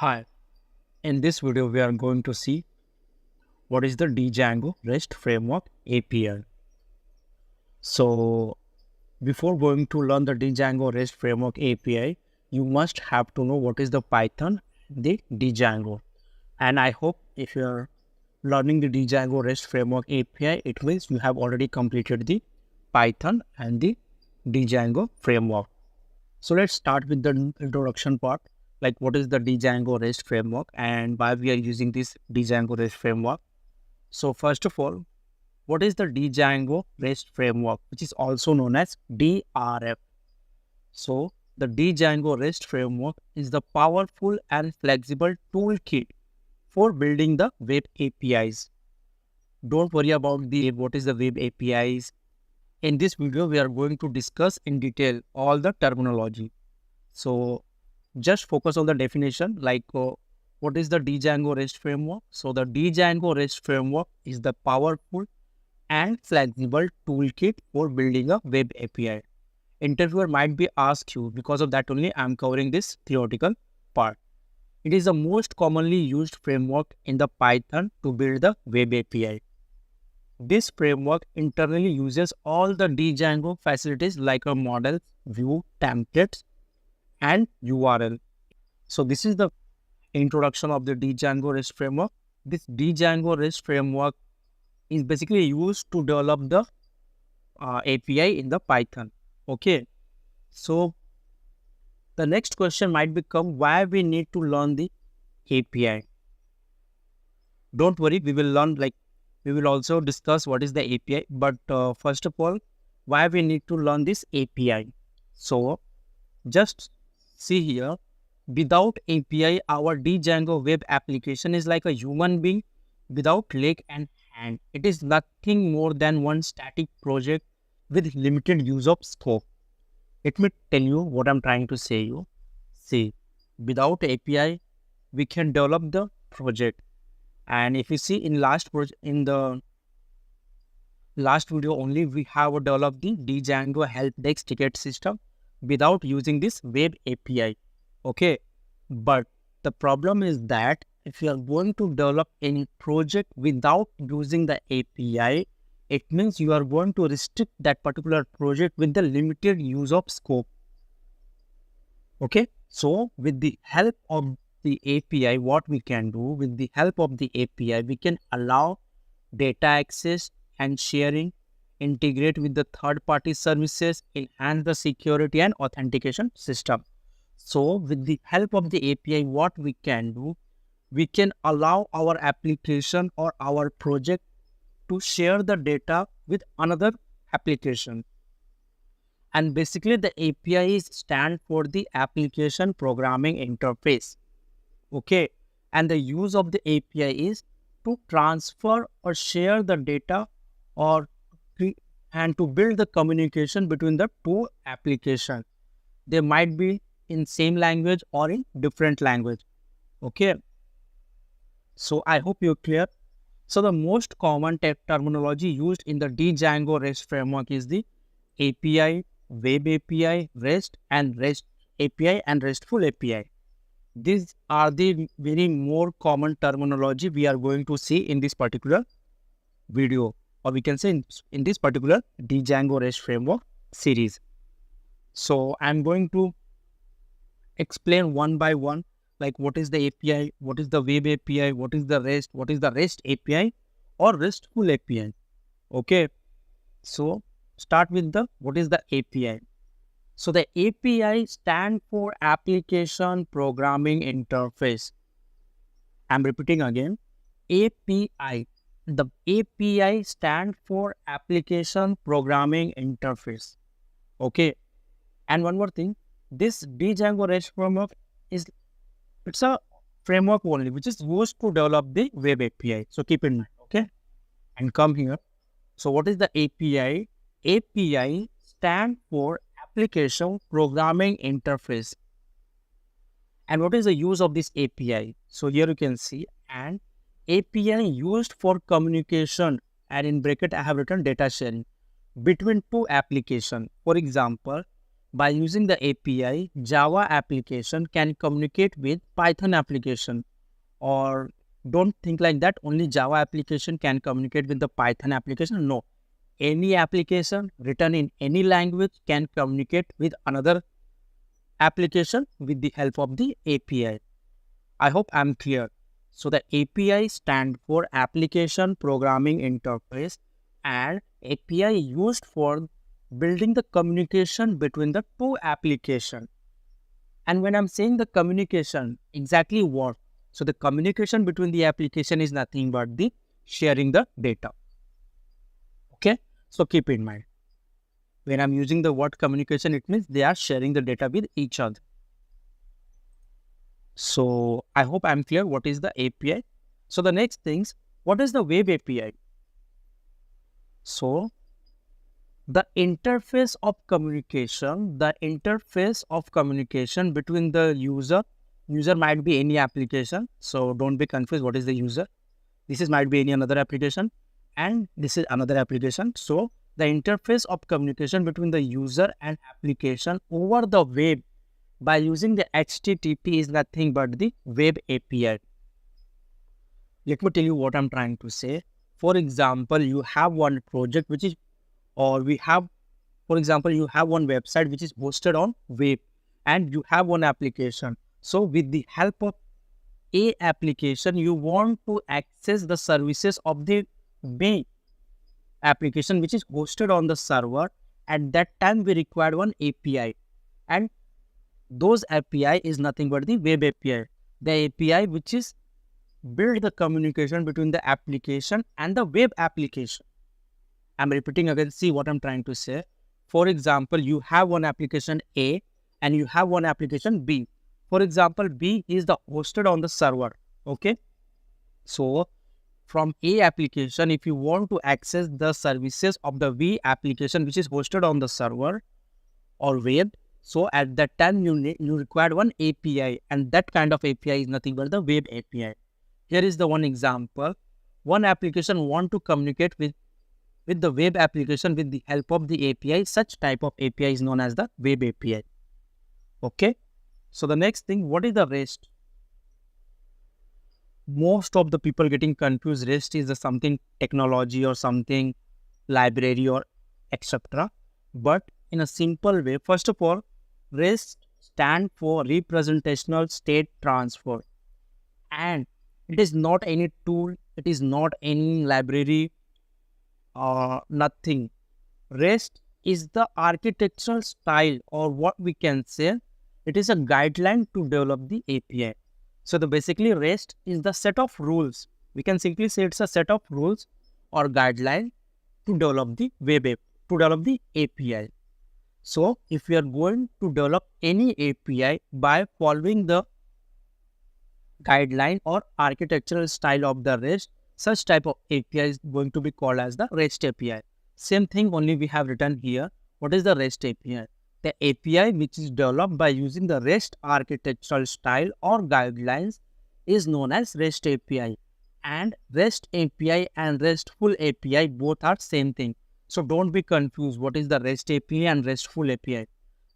Hi, in this video we are going to see what is the Django REST Framework API. So before going to learn the Django REST Framework API, you must have to know what is the Python, the Django. And I hope if you are learning the Django REST Framework API, it means you have already completed the Python and the Django framework. So let's start with the introduction part, like what is the Django REST framework and why we are using this Django REST framework. So first of all, what is the Django REST framework, which is also known as DRF? So the Django REST framework is the powerful and flexible toolkit for building the web APIs. Don't worry about the what is the web APIs. In this video, we are going to discuss in detail all the terminology. So just focus on the definition, like what is the Django REST framework? So the Django REST framework is the powerful and flexible toolkit for building a web API. Interviewer might be asked you, because of that only I am covering this theoretical part. It is the most commonly used framework in the Python to build the web API. This framework internally uses all the Django facilities like a model, view, templates, and URL. So this is the introduction of the Django REST framework. This Django REST framework is basically used to develop the API in the Python. Okay. So the next question might become why we need to learn the API. Don't worry, we will also discuss what is the API. But first of all, why we need to learn this API? So just see here, without API, our Django web application is like a human being without leg and hand. It is nothing more than one static project with limited use of scope. Let me tell you what I'm trying to say you. See, without API, we can develop the project. And if you see in the last video only, we have developed the Django help desk ticket system without using this web API. Okay. But the problem is that if you are going to develop any project without using the API, it means you are going to restrict that particular project with the limited use of scope. Okay. So with the help of the API, what we can do with the help of the API, we can allow data access and sharing, integrate with the third-party services, enhance the security and authentication system. So with the help of the API, what we can do, we can allow our application or our project to share the data with another application. And basically the API stand for the application programming interface. Okay. And the use of the API is to transfer or share the data and to build the communication between the two applications. They might be in same language or in different language. Okay. So I hope you're clear. So the most common terminology used in the Django REST framework is the API, Web API, REST and REST API and RESTful API. These are the very more common terminology we are going to see in this particular video, or we can say in this particular Django REST framework series. So I'm going to explain one by one, like what is the API, what is the Web API, what is the REST, what is the REST API or RESTful API. Okay. So start with the what is the API. So the API stand for Application Programming Interface. I'm repeating again, API. The API stand for Application Programming Interface. Okay. And one more thing, this Django REST framework it's a framework only, which is used to develop the web API. So keep in mind. Okay. And come here. So what is the API? API stand for Application Programming Interface. And what is the use of this API? So here you can see an API used for communication, and in bracket I have written data sharing between two applications. For example, by using the API, Java application can communicate with Python application. Or don't think like that, only Java application can communicate with the Python application. No, any application written in any language can communicate with another application with the help of the API. I hope I'm clear. So the API stand for Application Programming Interface, and API used for building the communication between the two applications. And when I'm saying the communication, exactly what? So the communication between the application is nothing but the sharing the data. Okay, so keep in mind, when I'm using the word communication, it means they are sharing the data with each other. So I hope I'm clear what is the API. So the next things, what is the web API? So the interface of communication between the user might be any application. So don't be confused what is the user. Might be any another application, and this is another application. So the interface of communication between the user and application over the web by using the HTTP is nothing but the web API. Let me tell you what I'm trying to say. For example, you have one project which is, for example, you have one website which is hosted on web, and you have one application. So with the help of a application, you want to access the services of the B application which is hosted on the server. At that time, we required one API, and those API is nothing but the web API. The API which is build the communication between the application and the web application. I'm repeating again, see what I'm trying to say. For example, you have one application A and you have one application B. For example, B is the hosted on the server. Okay. So from A application, if you want to access the services of the B application, which is hosted on the server or web, so at that time you required one API, and that kind of API is nothing but the web API. Here is the one example. One application want to communicate with the web application with the help of the API. Such type of API is known as the web API. Okay. So the next thing, what is the REST? Most of the people getting confused. REST is something technology or something library or etc. But in a simple way, first of all, REST stand for representational state transfer, and it is not any tool, it is not any library, nothing. REST is the architectural style, or what we can say, it is a guideline to develop the API. So the basically REST is the set of rules. We can simply say it's a set of rules or guideline to develop the web app, to develop the API. So if we are going to develop any API by following the guideline or architectural style of the REST, such type of API is going to be called as the REST API. Same thing, only we have written here. What is the REST API? The API which is developed by using the REST architectural style or guidelines is known as REST API. And REST API and RESTful API both are same thing. So don't be confused. What is the REST API and RESTful API?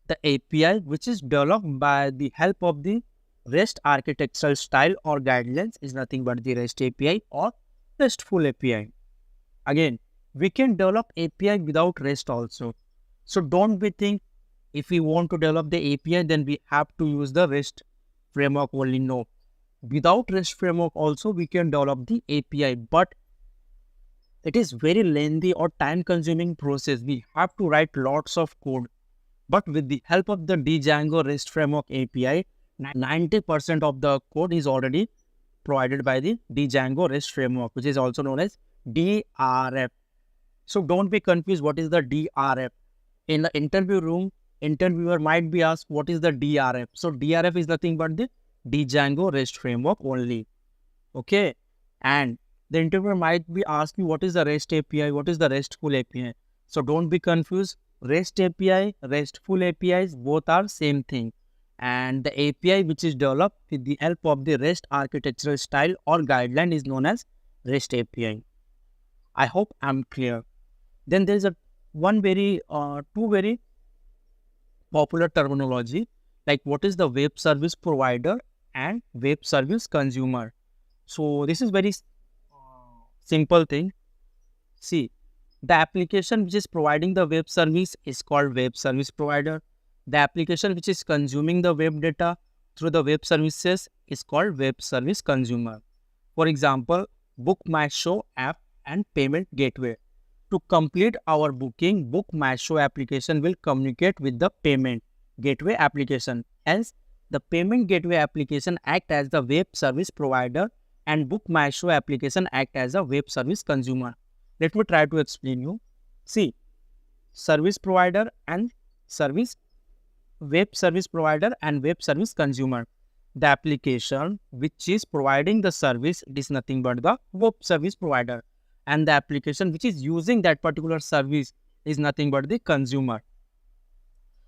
The API which is developed by the help of the REST architectural style or guidelines is nothing but the REST API or RESTful API. Again, we can develop API without REST also. So don't be think if we want to develop the API, then we have to use the REST framework only. No. Without REST framework also, we can develop the API, but it is very lengthy or time consuming process. We have to write lots of code. But with the help of the Django REST Framework API, 90% of the code is already provided by the Django REST Framework, which is also known as DRF. So don't be confused what is the DRF. In the interview room, interviewer might be asked what is the DRF. So DRF is nothing but the Django REST Framework only. Okay. And the interviewer might be asked you what is the REST API, what is the RESTful API. So don't be confused. REST API, RESTful APIs, both are same thing. And the API which is developed with the help of the REST architectural style or guideline is known as REST API. I hope I'm clear. Then there is two very popular terminology, like what is the web service provider and web service consumer. So this is very simple thing. See, the application which is providing the web service is called web service provider. The application which is consuming the web data through the web services is called web service consumer. For example, Book My Show app and payment gateway. To complete our booking, Book My Show application will communicate with the payment gateway application. Hence, the payment gateway application act as the web service provider and Book My Show application act as a web service consumer. Let me try to explain you. See, service provider and web service provider and web service consumer. The application which is providing the service is nothing but the web service provider, and the application which is using that particular service is nothing but the consumer.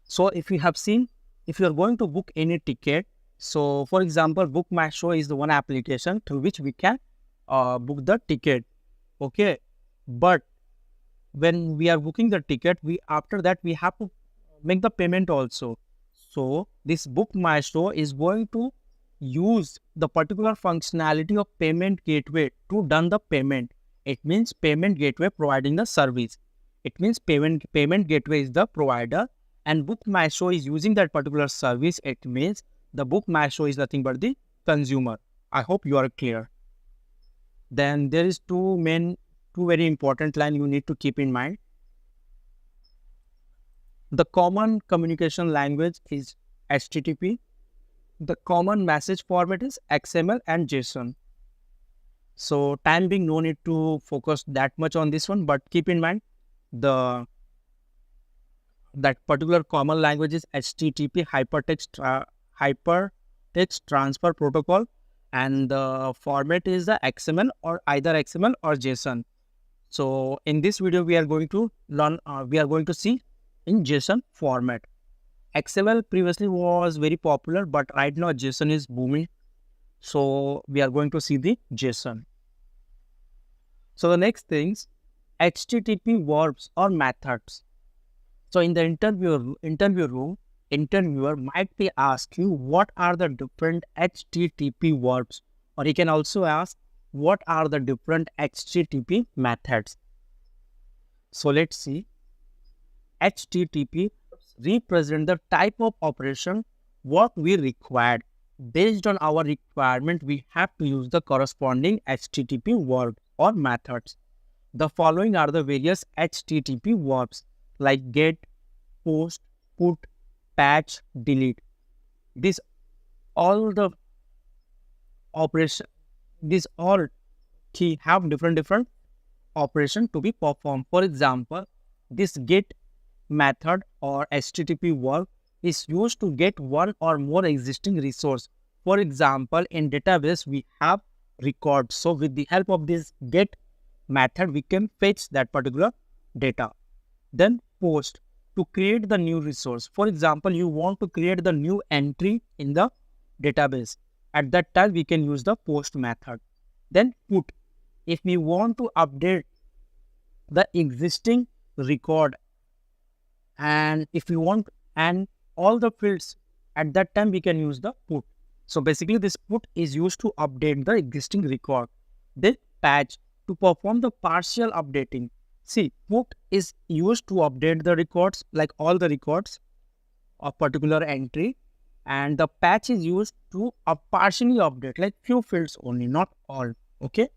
So if you have seen, if you are going to book any ticket, so for example, Book My Show is the one application through which we can book the ticket. Okay, but when we are booking the ticket, after that we have to make the payment also. So this Book My Show is going to use the particular functionality of payment gateway to done the payment. It means payment gateway providing the service. It means payment gateway is the provider and Book My Show is using that particular service. It means the Book My Show is nothing but the consumer. I hope you are clear. Then there is two very important lines you need to keep in mind. The common communication language is HTTP. The common message format is XML and JSON. So time being, no need to focus that much on this one, but keep in mind that particular common language is HTTP, hypertext transfer protocol, and the format is the XML or either XML or JSON. So in this video, we are going to learn. We are going to see in JSON format. XML previously was very popular, but right now JSON is booming. So we are going to see the JSON. So the next things, HTTP verbs or methods. So in the interview room, interviewer might be ask you what are the different HTTP verbs, or he can also ask what are the different HTTP methods. So let's see. HTTP represent the type of operation what we required. Based on our requirement, we have to use the corresponding HTTP verb or methods. The following are the various HTTP verbs like get, post, put, patch, delete. These all key have different operation to be performed. For example, this get method or HTTP verb is used to get one or more existing resource. For example, in database we have records. So with the help of this get method, we can fetch that particular data. Then post, to create the new resource. For example, you want to create the new entry in the database. At that time, we can use the post method. Then put, if we want to update the existing record, and if we want and all the fields, at that time we can use the put. So basically this put is used to update the existing record. Then patch, to perform the partial updating. See, put is used to update the records, like all the records of particular entry, and the patch is used to partially update, like few fields only, not all. Okay.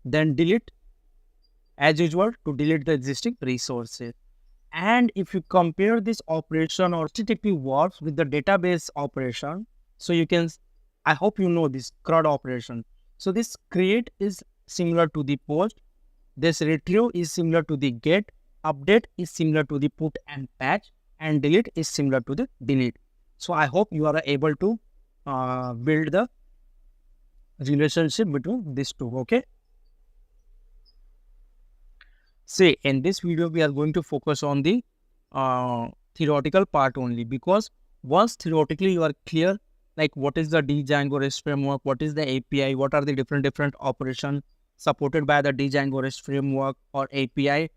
Then delete, as usual, to delete the existing resources. And if you compare this operation or HTTP verbs with the database operation, so you can, I hope you know this CRUD operation. So this create is similar to the post, this retrieve is similar to the get, update is similar to the put and patch, and delete is similar to the delete. So I hope you are able to build the relationship between these two. Okay. See, in this video, we are going to focus on the theoretical part only, because once theoretically you are clear, like what is the Django REST framework, what is the API, what are the different operations supported by the Django REST framework or API,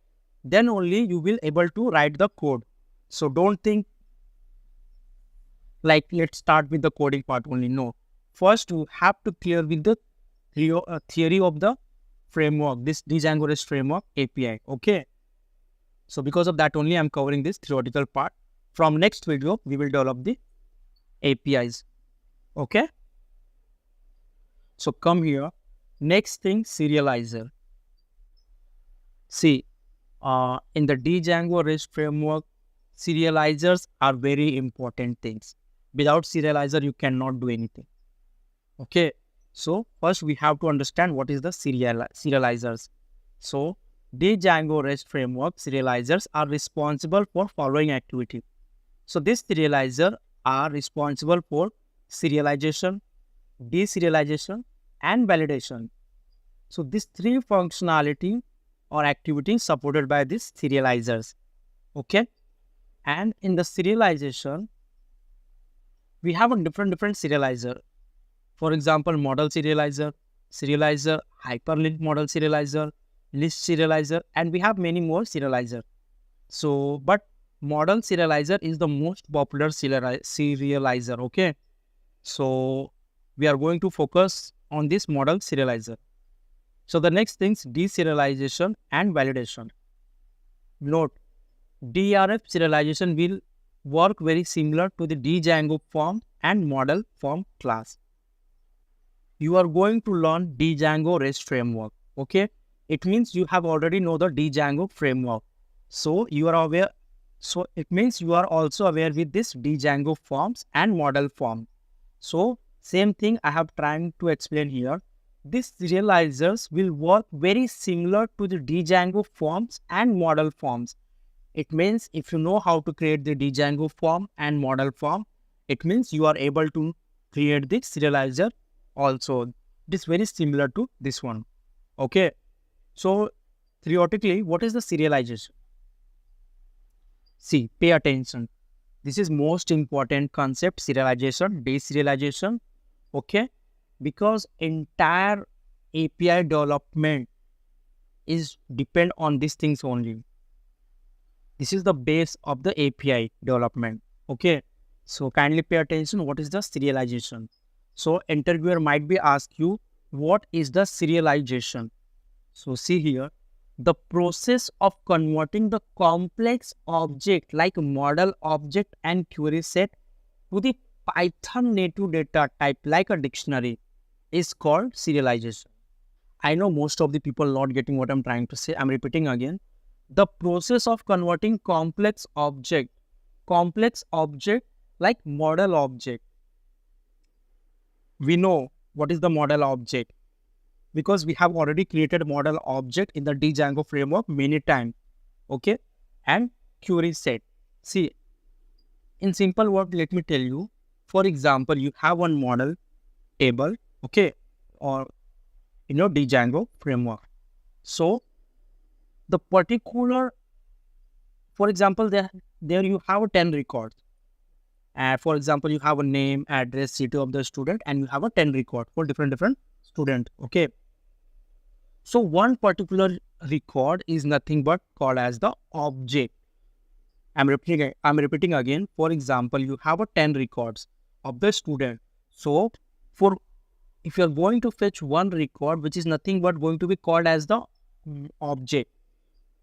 then only you will able to write the code. So don't think like let's start with the coding part only. No, first you have to clear with the theory of the framework, this Django REST Framework API. Okay, so because of that only I'm covering this theoretical part. From next video we will develop the APIs. Okay, so come here. Next thing, serializer. See, in the Django REST Framework, serializers are very important things. Without serializer, you cannot do anything. Okay, so first we have to understand what is the serializers. So, Django REST Framework serializers are responsible for following activity. So, this serializer are responsible for serialization, deserialization, and validation. So, these three functionality or activities supported by these serializers. Okay, and in the serialization, we have a different serializer. For example, model serializer, hyperlink model serializer, list serializer, and we have many more serializer. So, but model serializer is the most popular serializer. Okay, so we are going to focus on this model serializer. So the next things, deserialization and validation. Note, DRF serialization will work very similar to the Django form and model form class. You are going to learn Django REST framework. Okay, it means you have already know the Django framework. So you are aware. So it means you are also aware with this Django forms and model form. So same thing I have trying to explain here. These serializers will work very similar to the Django forms and model forms. It means if you know how to create the Django form and model form, it means you are able to create the serializer also. It is very similar to this one. Okay. So theoretically, what is the serialization? See, pay attention. This is most important concept, serialization, deserialization. Okay. Because entire API development is depend on these things only. This is the base of the API development. Okay, so kindly pay attention. What is the serialization? So interviewer might be ask you, what is the serialization? So see here, the process of converting the complex object like model object and query set to the Python native data type like a dictionary is called serialization. I know most of the people not getting what I'm trying to say. I'm repeating again. The process of converting complex object like model object. We know what is the model object because we have already created model object in the Django framework many times. Okay, and query set. See, in simple word, let me tell you. For example, you have one model table. Okay, or in your Django framework. So the particular, for example, there you have 10 records. For example, you have a name, address, city of the student, and you have a 10 record for different student. Okay. So one particular record is nothing but called as the object. I'm repeating again. For example, you have a 10 records of the student. So for if you're going to fetch one record, which is nothing but going to be called as the object.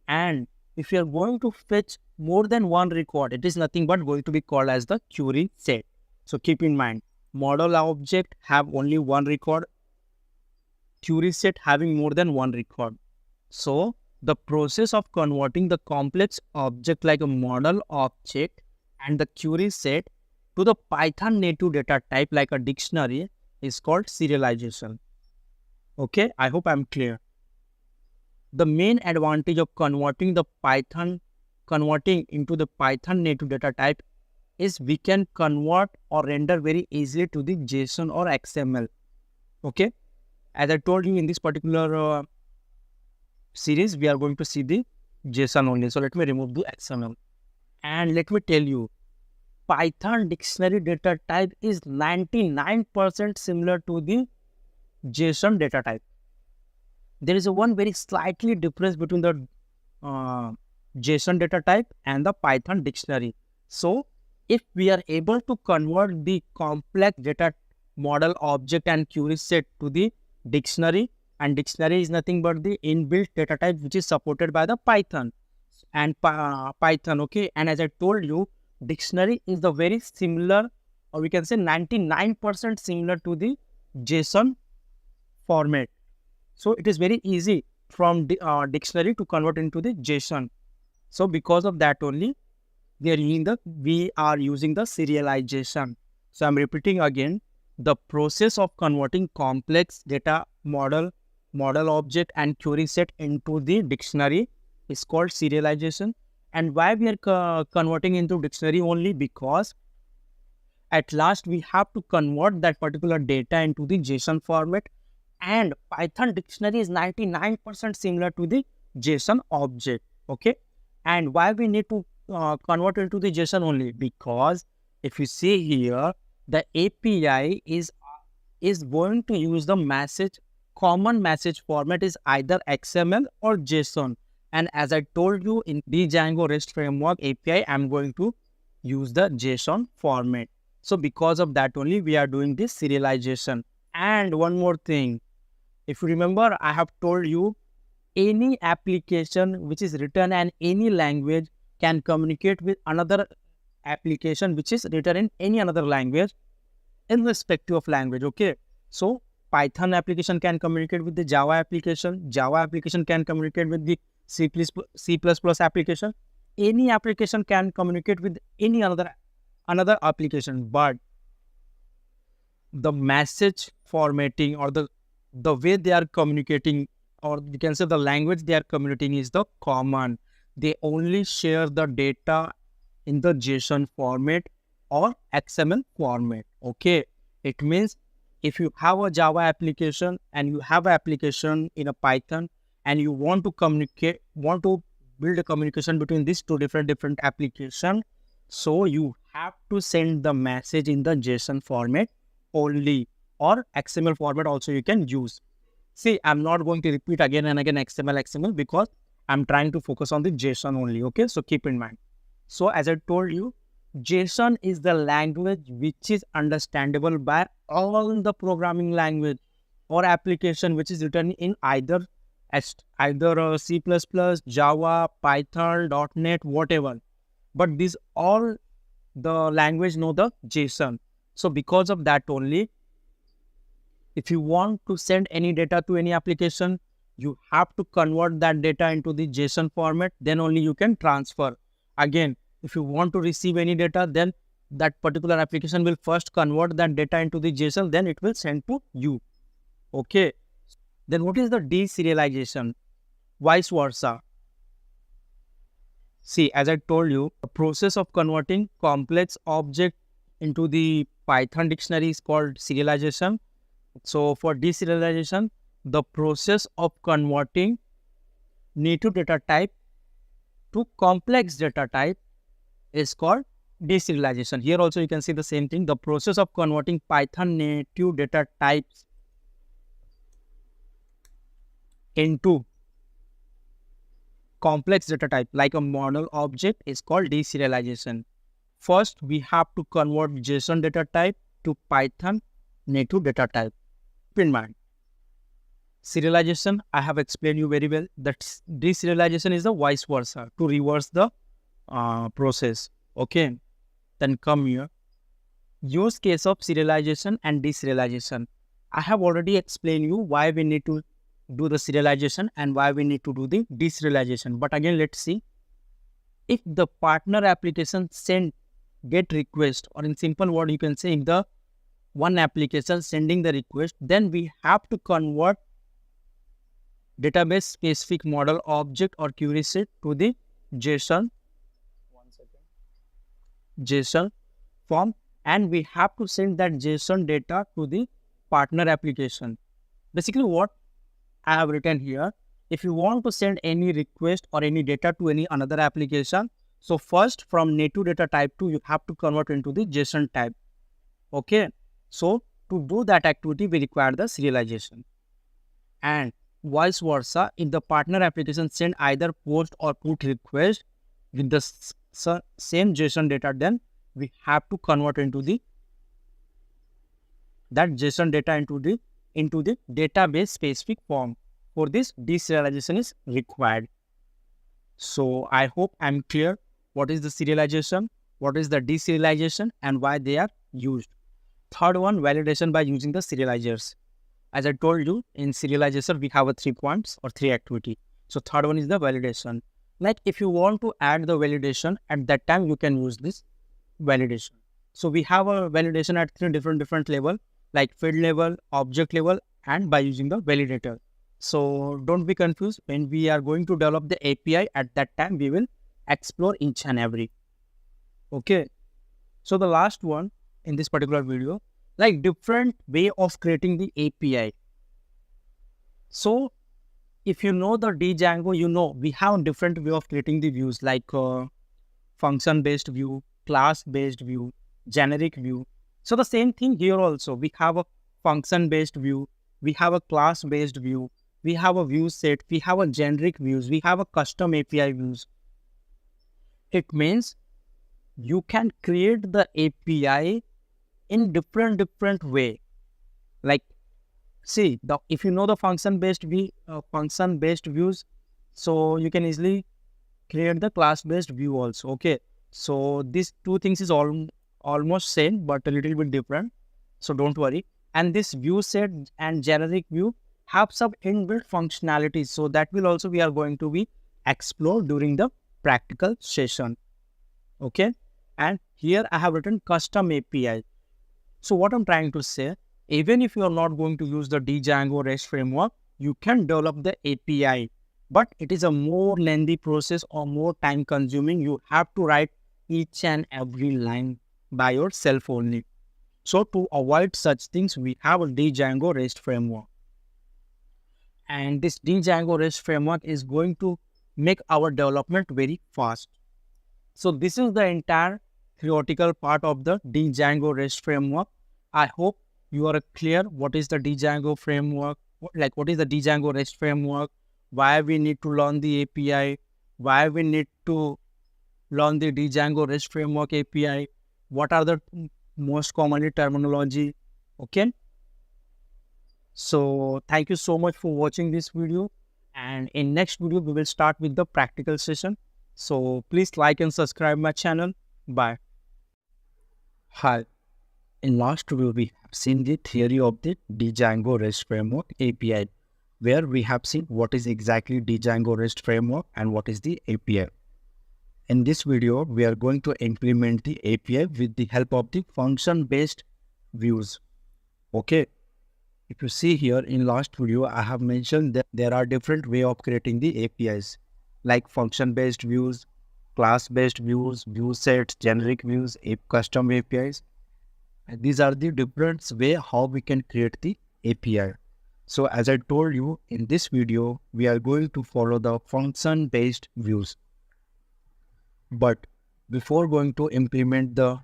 And if you're going to fetch more than one record, it is nothing but going to be called as the query set. So keep in mind, model object have only one record, query set having more than one record. So the process of converting the complex object like a model object and the query set to the Python native data type like a dictionary is called serialization. Okay, I hope I'm clear. The main advantage of converting into the Python native data type is we can convert or render very easily to the JSON or XML. Okay, as I told you in this particular series, we are going to see the JSON only. So let me remove the XML. And let me tell you, Python dictionary data type is 99% similar to the JSON data type. There is a one very slightly difference between the JSON data type and the Python dictionary. So if we are able to convert the complex data model object and query set to the dictionary, and dictionary is nothing but the inbuilt data type which is supported by the Python and Python. Okay, and as I told you, dictionary is the very similar, or we can say 99% similar to the JSON format. So it is very easy from the dictionary to convert into the JSON. So because of that only, we are using the serialization. So I'm repeating again, the process of converting complex data model object and query set into the dictionary is called serialization. And why we are converting into dictionary? Only because at last we have to convert that particular data into the JSON format, and Python dictionary is 99% similar to the JSON object. Okay, and why we need to convert into the JSON only? Because if you see here, the API is going to use the common message format is either XML or JSON. And as I told you, in the Django REST Framework API, I'm going to use the JSON format. So because of that only, we are doing this serialization. And one more thing, if you remember, I have told you any application which is written in any language can communicate with another application which is written in any another language, irrespective of language. Okay, so Python application can communicate with the Java application. Java application can communicate with the C++ application. Any application can communicate with any another application, but the message formatting or the way they are communicating, or you can say the language they are communicating, is the common. They only share the data in the JSON format or XML format. Okay, it means if you have a Java application and you have an application in a Python, and you want to build a communication between these two different applications, so you have to send the message in the JSON format only, or XML format also you can use. See, I'm not going to repeat again and again XML because I'm trying to focus on the JSON only. Okay, so keep in mind. So as I told you, JSON is the language which is understandable by all the programming language or application which is written in either C++, Java, Python, .NET, whatever. But these all the language know the JSON. So because of that only, if you want to send any data to any application, you have to convert that data into the JSON format. Then only you can transfer. Again, if you want to receive any data, then that particular application will first convert that data into the JSON, then it will send to you. Okay. Then what is the deserialization? Vice versa. See, as I told you, the process of converting complex object into the Python dictionary is called serialization. So for deserialization, the process of converting native data type to complex data type is called deserialization. Here also you can see the same thing. The process of converting Python native data types into complex data type like a model object is called deserialization. First, we have to convert JSON data type to Python native data type. Keep in mind, serialization, I have explained you very well that deserialization is the vice versa, to reverse the process. Okay, then come here. Use case of serialization and deserialization. I have already explained you why we need to do the serialization and why we need to do the deserialization. But again, let's see. If the partner application get request, or in simple word you can say, if the one application sending the request, then we have to convert database specific model object or query set to the JSON form, and we have to send that JSON data to the partner application. Basically what I have written here, if you want to send any request or any data to any another application, so first from native data type 2, you have to convert into the JSON type. Okay, so to do that activity, we require the serialization. And vice versa, if the partner application send either post or put request with the same JSON data, then we have to convert that JSON data into the database specific form. For this, deserialization is required. So I hope I'm clear what is the serialization, what is the deserialization, and why they are used. Third one, validation by using the serializers. As I told you, in serialization, we have a 3 points or 3 activity. So third one is the validation. Like if you want to add the validation, at that time you can use this validation. So we have a validation at 3 different level, like field level, object level, and by using the validator. So don't be confused. When we are going to develop the API, at that time we will explore each and every. Okay. So the last one in this particular video, like different way of creating the API. So if you know the Django, you know we have different way of creating the views, like function-based view, class-based view, generic view. So the same thing here also. We have a function-based view, we have a class-based view, we have a view set, we have a generic views, we have a custom API views. It means you can create the API in different way. Like, see, if you know the function-based views, so you can easily create the class-based view also. Okay, so these two things is almost same, but a little bit different. So don't worry. And this view set and generic view have some inbuilt functionalities. So that will also we are going to be explored during the practical session. Okay, and here I have written custom API. So what I'm trying to say, even if you are not going to use the Django REST framework, you can develop the API, but it is a more lengthy process or more time consuming. You have to write each and every line by yourself only. So to avoid such things, we have a Django REST framework. And this Django REST framework is going to make our development very fast. So this is the entire theoretical part of the Django REST framework. I hope you are clear what is the Django framework, what is the Django REST framework, why we need to learn the API, why we need to learn the Django REST framework API, what are the most commonly terminology. Okay. So thank you so much for watching this video. And in next video, we will start with the practical session. So please like and subscribe my channel. Bye. Hi. In last video, we have seen the theory of the Django REST Framework API, where we have seen what is exactly Django REST Framework and what is the API. In this video, we are going to implement the API with the help of the function-based views. Okay. If you see here in last video, I have mentioned that there are different ways of creating the APIs, like function-based views, class-based views, view sets, generic views, custom APIs. And these are the different ways how we can create the API. So as I told you, in this video, we are going to follow the function-based views. But before going to implement the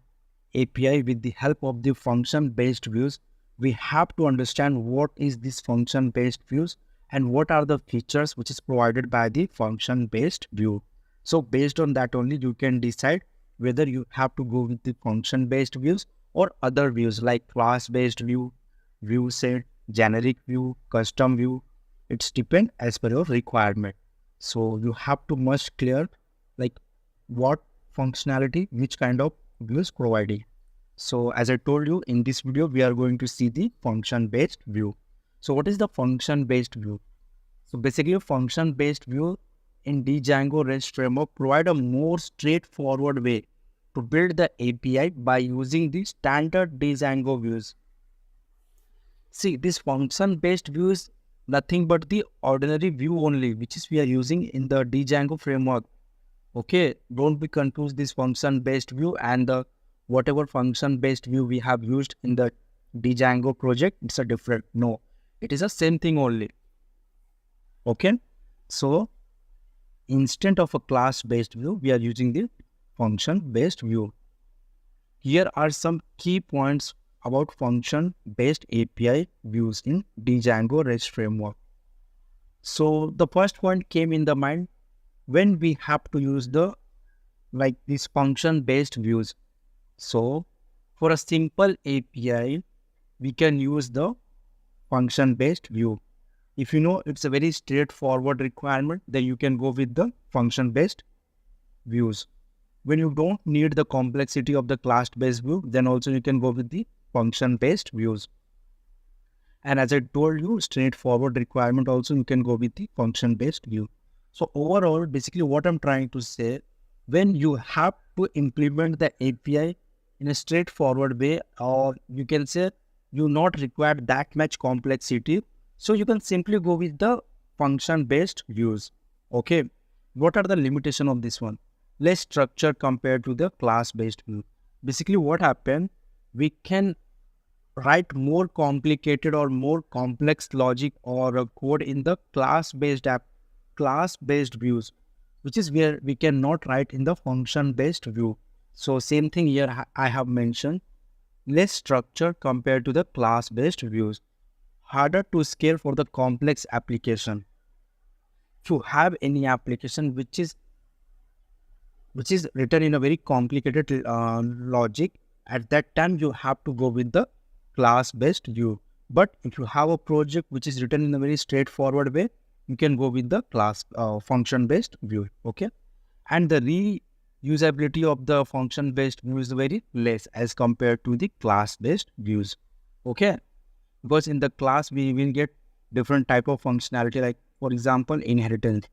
API with the help of the function-based views, we have to understand what is this function-based views and what are the features which is provided by the function-based view. So based on that only, you can decide whether you have to go with the function-based views or other views like class-based view, view set, generic view, custom view. It's depend as per your requirement. So you have to must clear like what functionality, which kind of view is providing. So as I told you, in this video, we are going to see the function-based view. So what is the function-based view? So basically a function-based view in Django REST framework provide a more straightforward way to build the API by using the standard Django views. See, this function-based view is nothing but the ordinary view only, which is we are using in the Django framework. Okay, don't be confused this function-based view and the whatever function-based view we have used in the Django project, it's a different. No, it is the same thing only. Okay, so instead of a class-based view, we are using the function-based view. Here are some key points about function-based API views in Django REST framework. So the first point came in the mind when we have to use the these function-based views. So for a simple API, we can use the function-based view. If you know it's a very straightforward requirement, then you can go with the function-based views. When you don't need the complexity of the class-based view, then also you can go with the function-based views. And as I told you, straightforward requirement also you can go with the function-based view. So overall, basically what I'm trying to say, when you have to implement the API in a straightforward way, or you can say you not require that much complexity, so you can simply go with the function-based views. Okay, what are the limitations of this one? Less structure compared to the class-based view. Basically what happened, we can write more complicated or more complex logic or a code in the class-based views, which is where we cannot write in the function-based view. So same thing here I have mentioned, less structure compared to the class-based views, harder to scale for the complex application. If you have any application which is written in a very complicated logic, at that time you have to go with the class-based view. But if you have a project which is written in a very straightforward way, you can go with the function-based view. Okay, and the reusability of the function-based view is very less as compared to the class-based views. Okay, because in the class we will get different type of functionality, like for example inheritance.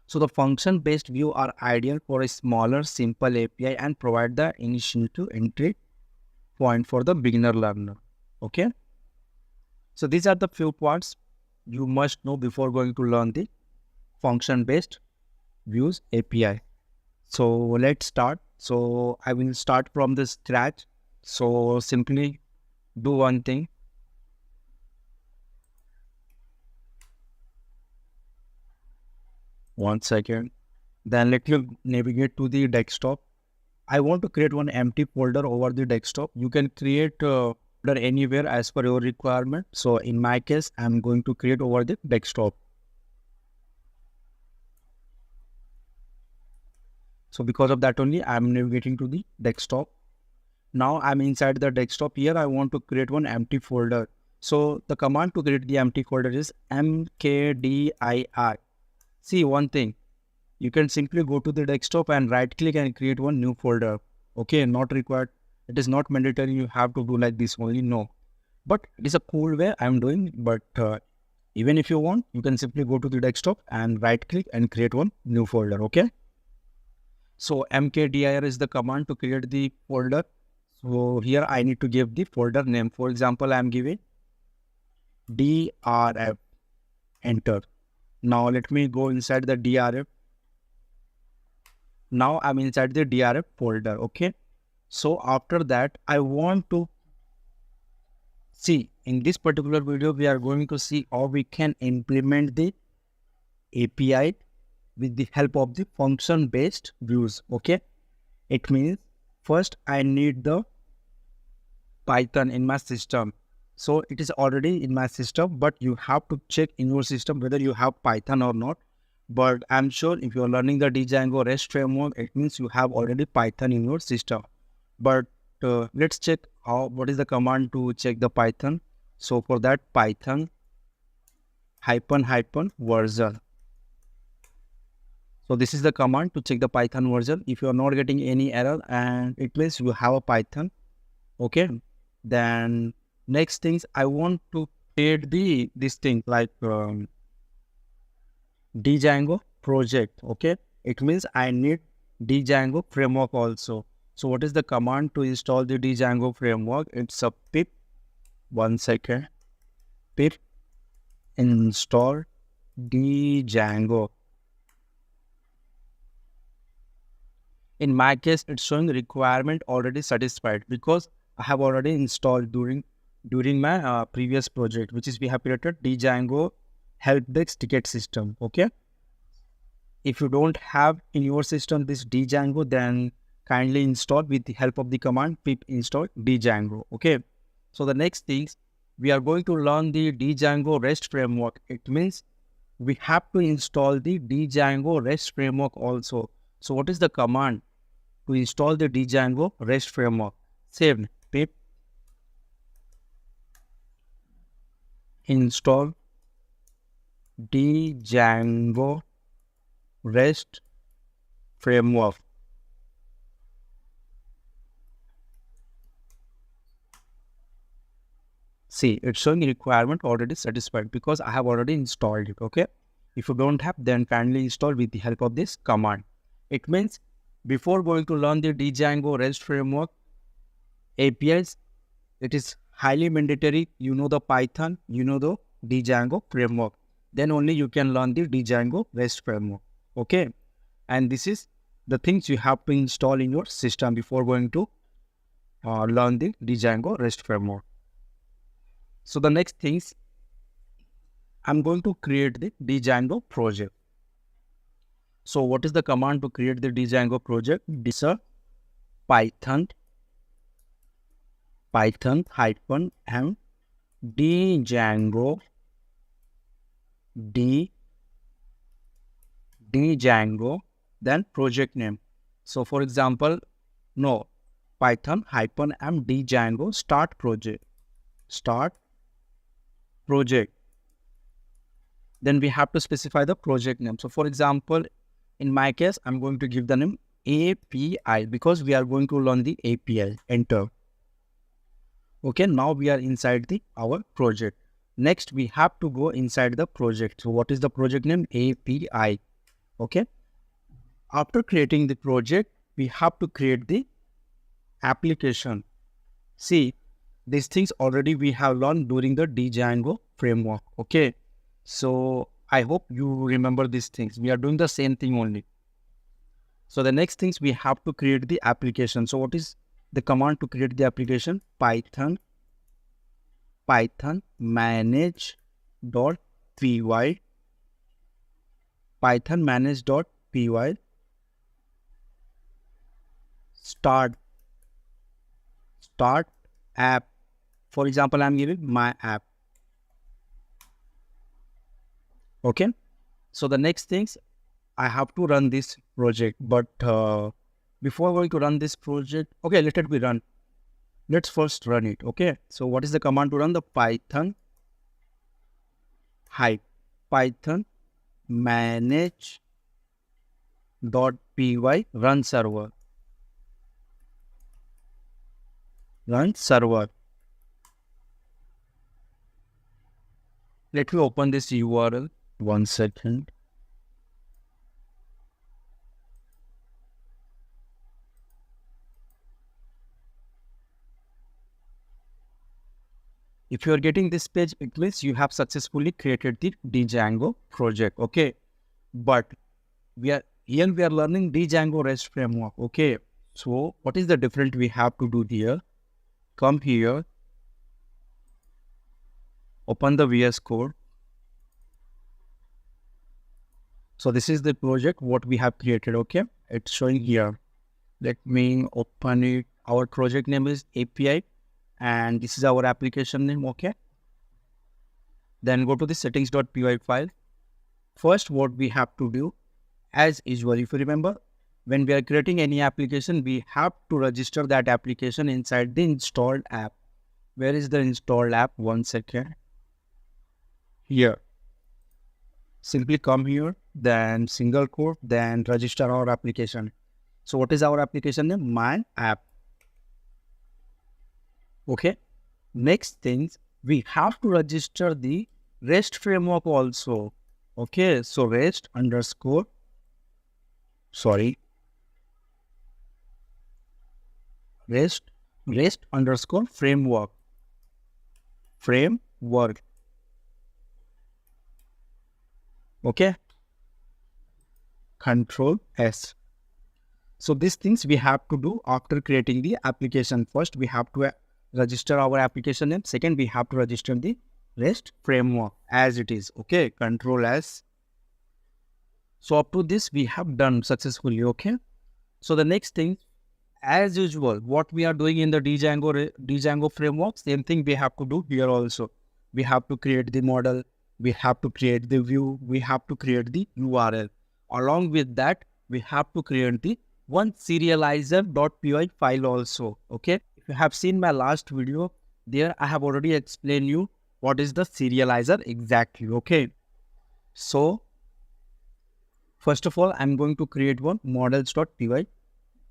So the function-based view are ideal for a smaller, simple API and provide the initial to entry point for the beginner learner. Okay. So these are the few points you must know before going to learn the function-based views API. So let's start. So I will start from the scratch. So simply do one thing. One second. Then let you navigate to the desktop. I want to create one empty folder over the desktop. You can create folder anywhere as per your requirement. So in my case, I'm going to create over the desktop. So because of that only, I'm navigating to the desktop. Now I'm inside the desktop. Here I want to create one empty folder. So the command to create the empty folder is mkdir. See one thing, you can simply go to the desktop and right click and create one new folder. Okay, not required. It is not mandatory you have to do like this only, no. But it is a cool way I'm doing. But even if you want, you can simply go to the desktop and right click and create one new folder. Okay. So mkdir is the command to create the folder. So here I need to give the folder name. For example, I'm giving drf, enter. Now let me go inside the drf. Now I'm inside the drf folder. Okay. So after that, I want to see in this particular video, we are going to see how we can implement the API with the help of the function-based views. Okay. It means first I need the Python in my system. So it is already in my system, but you have to check in your system whether you have Python or not. But I'm sure if you're learning the Django REST framework, it means you have already Python in your system. But let's check what is the command to check the Python. So for that, Python --version. So this is the command to check the Python version. If you are not getting any error, and it means you have a Python. Okay. Then next things, I want to create this thing like Django project. Okay. It means I need Django framework also. So what is the command to install the Django framework? It's a pip, one second, pip install Django. In my case, it's showing requirement already satisfied because I have already installed during my previous project, which is we have created Django help desk ticket system. Okay. If you don't have in your system this Django, then kindly install with the help of the command pip install Django. Okay. So the next things, we are going to learn the Django REST framework. It means we have to install the Django REST framework also. So what is the command to install the Django REST framework. Save pip install Django REST framework. See, it's showing requirement already satisfied because I have already installed it. Okay. If you don't have, then kindly install with the help of this command. It means before going to learn the Django REST framework APIs, it is highly mandatory. You know the Python, you know the Django framework. Then only you can learn the Django REST framework. Okay. And this is the things you have to install in your system before going to learn the Django REST framework. So the next things, I'm going to create the Django project. So what is the command to create the Django project? This is a Python -m Django, then project name. So for example, no, Python -m Django start project. Then we have to specify the project name. So for example, in my case, I'm going to give the name API because we are going to learn the API. Enter. Okay, now we are inside our project. Next, we have to go inside the project. So what is the project name? API. Okay. After creating the project, we have to create the application. See, these things already we have learned during the Django framework. Okay. So I hope you remember these things. We are doing the same thing only. So the next things we have to create the application. So what is the command to create the application? Python manage.py start app. For example, I'm giving my app. Okay. So the next things, I have to run this project, but before going to run this project, okay, let it be run. Let's first run it. Okay. So what is the command to run? The Python manage.py run server. Let me open this URL. 1 second. If you are getting this page, it means you have successfully created the Django project. Okay. But we are learning Django REST framework. Okay. So what is the difference we have to do here? Come here. Open the VS Code. So this is the project what we have created. Okay. It's showing here. Let me open it. Our project name is API. And this is our application name. Okay. Then go to the settings.py file. First, what we have to do, as usual, if you remember, when we are creating any application, we have to register that application inside the installed app. Where is the installed app? 1 second. Here. Simply come here, then single quote, then register our application. So what is our application name? My app. Okay. Next things, we have to register the REST framework also. Okay. So REST underscore framework. Okay. Control S. So these things we have to do after creating the application. First, we have to register our application name. Second, we have to register the REST framework as it is. Okay. Control S. So up to this, we have done successfully. Okay. So the next thing, as usual, what we are doing in the Django framework, same thing we have to do here also. We have to create the model. We have to create the view. We have to create the URL. Along with that, we have to create the one serializer.py file also. Okay, if you have seen my last video, there I have already explained you what is the serializer exactly. Okay, so first of all, I'm going to create one models.py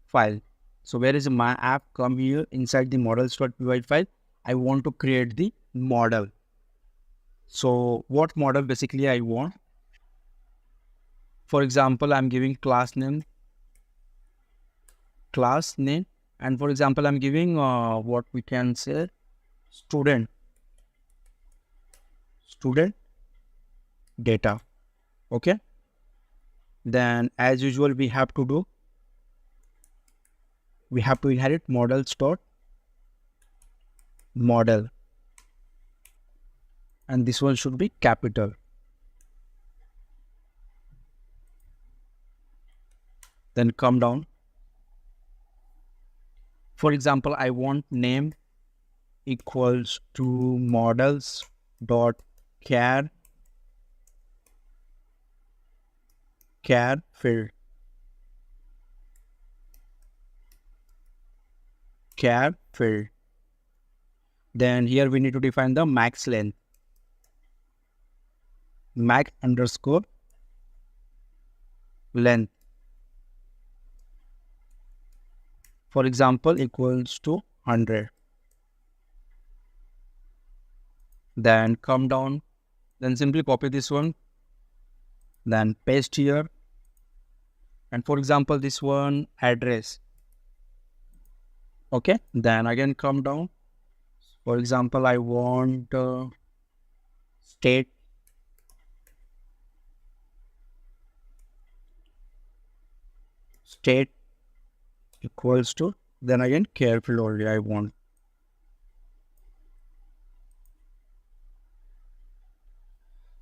file. So where is my app? Come here inside the models.py file. I want to create the model. So what model basically I want? For example, I'm giving class name, and for example, I'm giving what we can say student data. Okay. Then as usual, we have to inherit models.model, and this one should be capital. Then come down. For example, I want name equals to models dot char field. Then here we need to define the max length, max underscore length. For example, equals to 100. Then come down, then simply copy this one, then paste here. And for example, this one address. Okay, then again come down. For example, I want state equals to, then again careful only I want.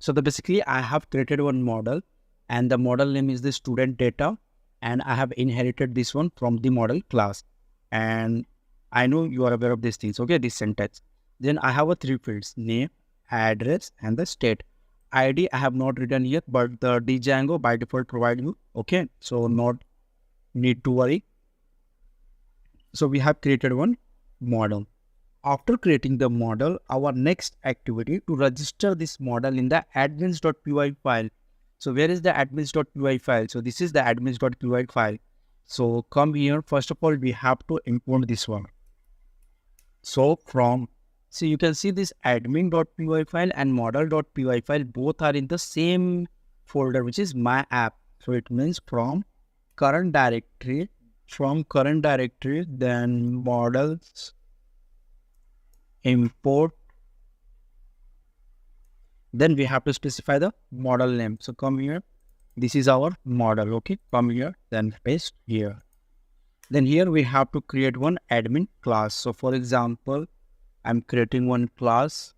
So basically I have created one model, and the model name is the student data, and I have inherited this one from the model class. And I know you are aware of these things, okay, this syntax. Then I have a 3 fields, name, address, and the state. ID I have not written yet, but the Django by default provide you, okay, so not need to worry. So we have created one model. After creating the model, our next activity to register this model in the admins.py file. So where is the admins.py file? So this is the admins.py file. So come here. First of all, we have to import this one. So you can see this admin.py file and model.py file, both are in the same folder, which is my app. So it means from current directory, then models import, then we have to specify the model name. So come here, this is our model. Okay, come here, then paste here. Then here we have to create one admin class. So for example, I'm creating one class,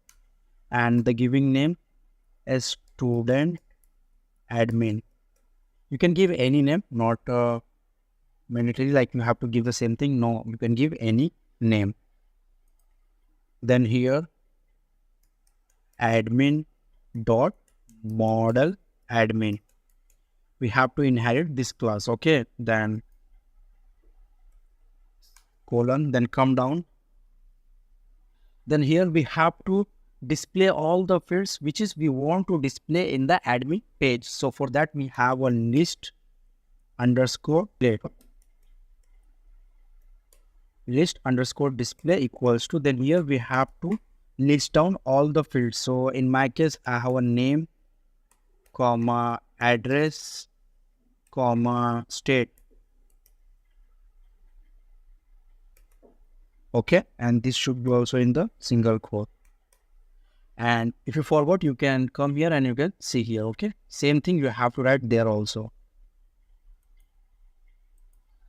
and the giving name is student admin. You can give any name, not mandatory like you have to give the same thing. No, you can give any name. Then here admin dot model admin, we have to inherit this class. Okay, then colon, then come down. Then here we have to display all the fields which is we want to display in the admin page. So for that we have a list underscore display equals to, then here we have to list down all the fields. So in my case, I have a name, comma, address, comma, state. Okay, and this should be also in the single quote. And if you forgot, you can come here and you can see here. Okay, same thing you have to write there also.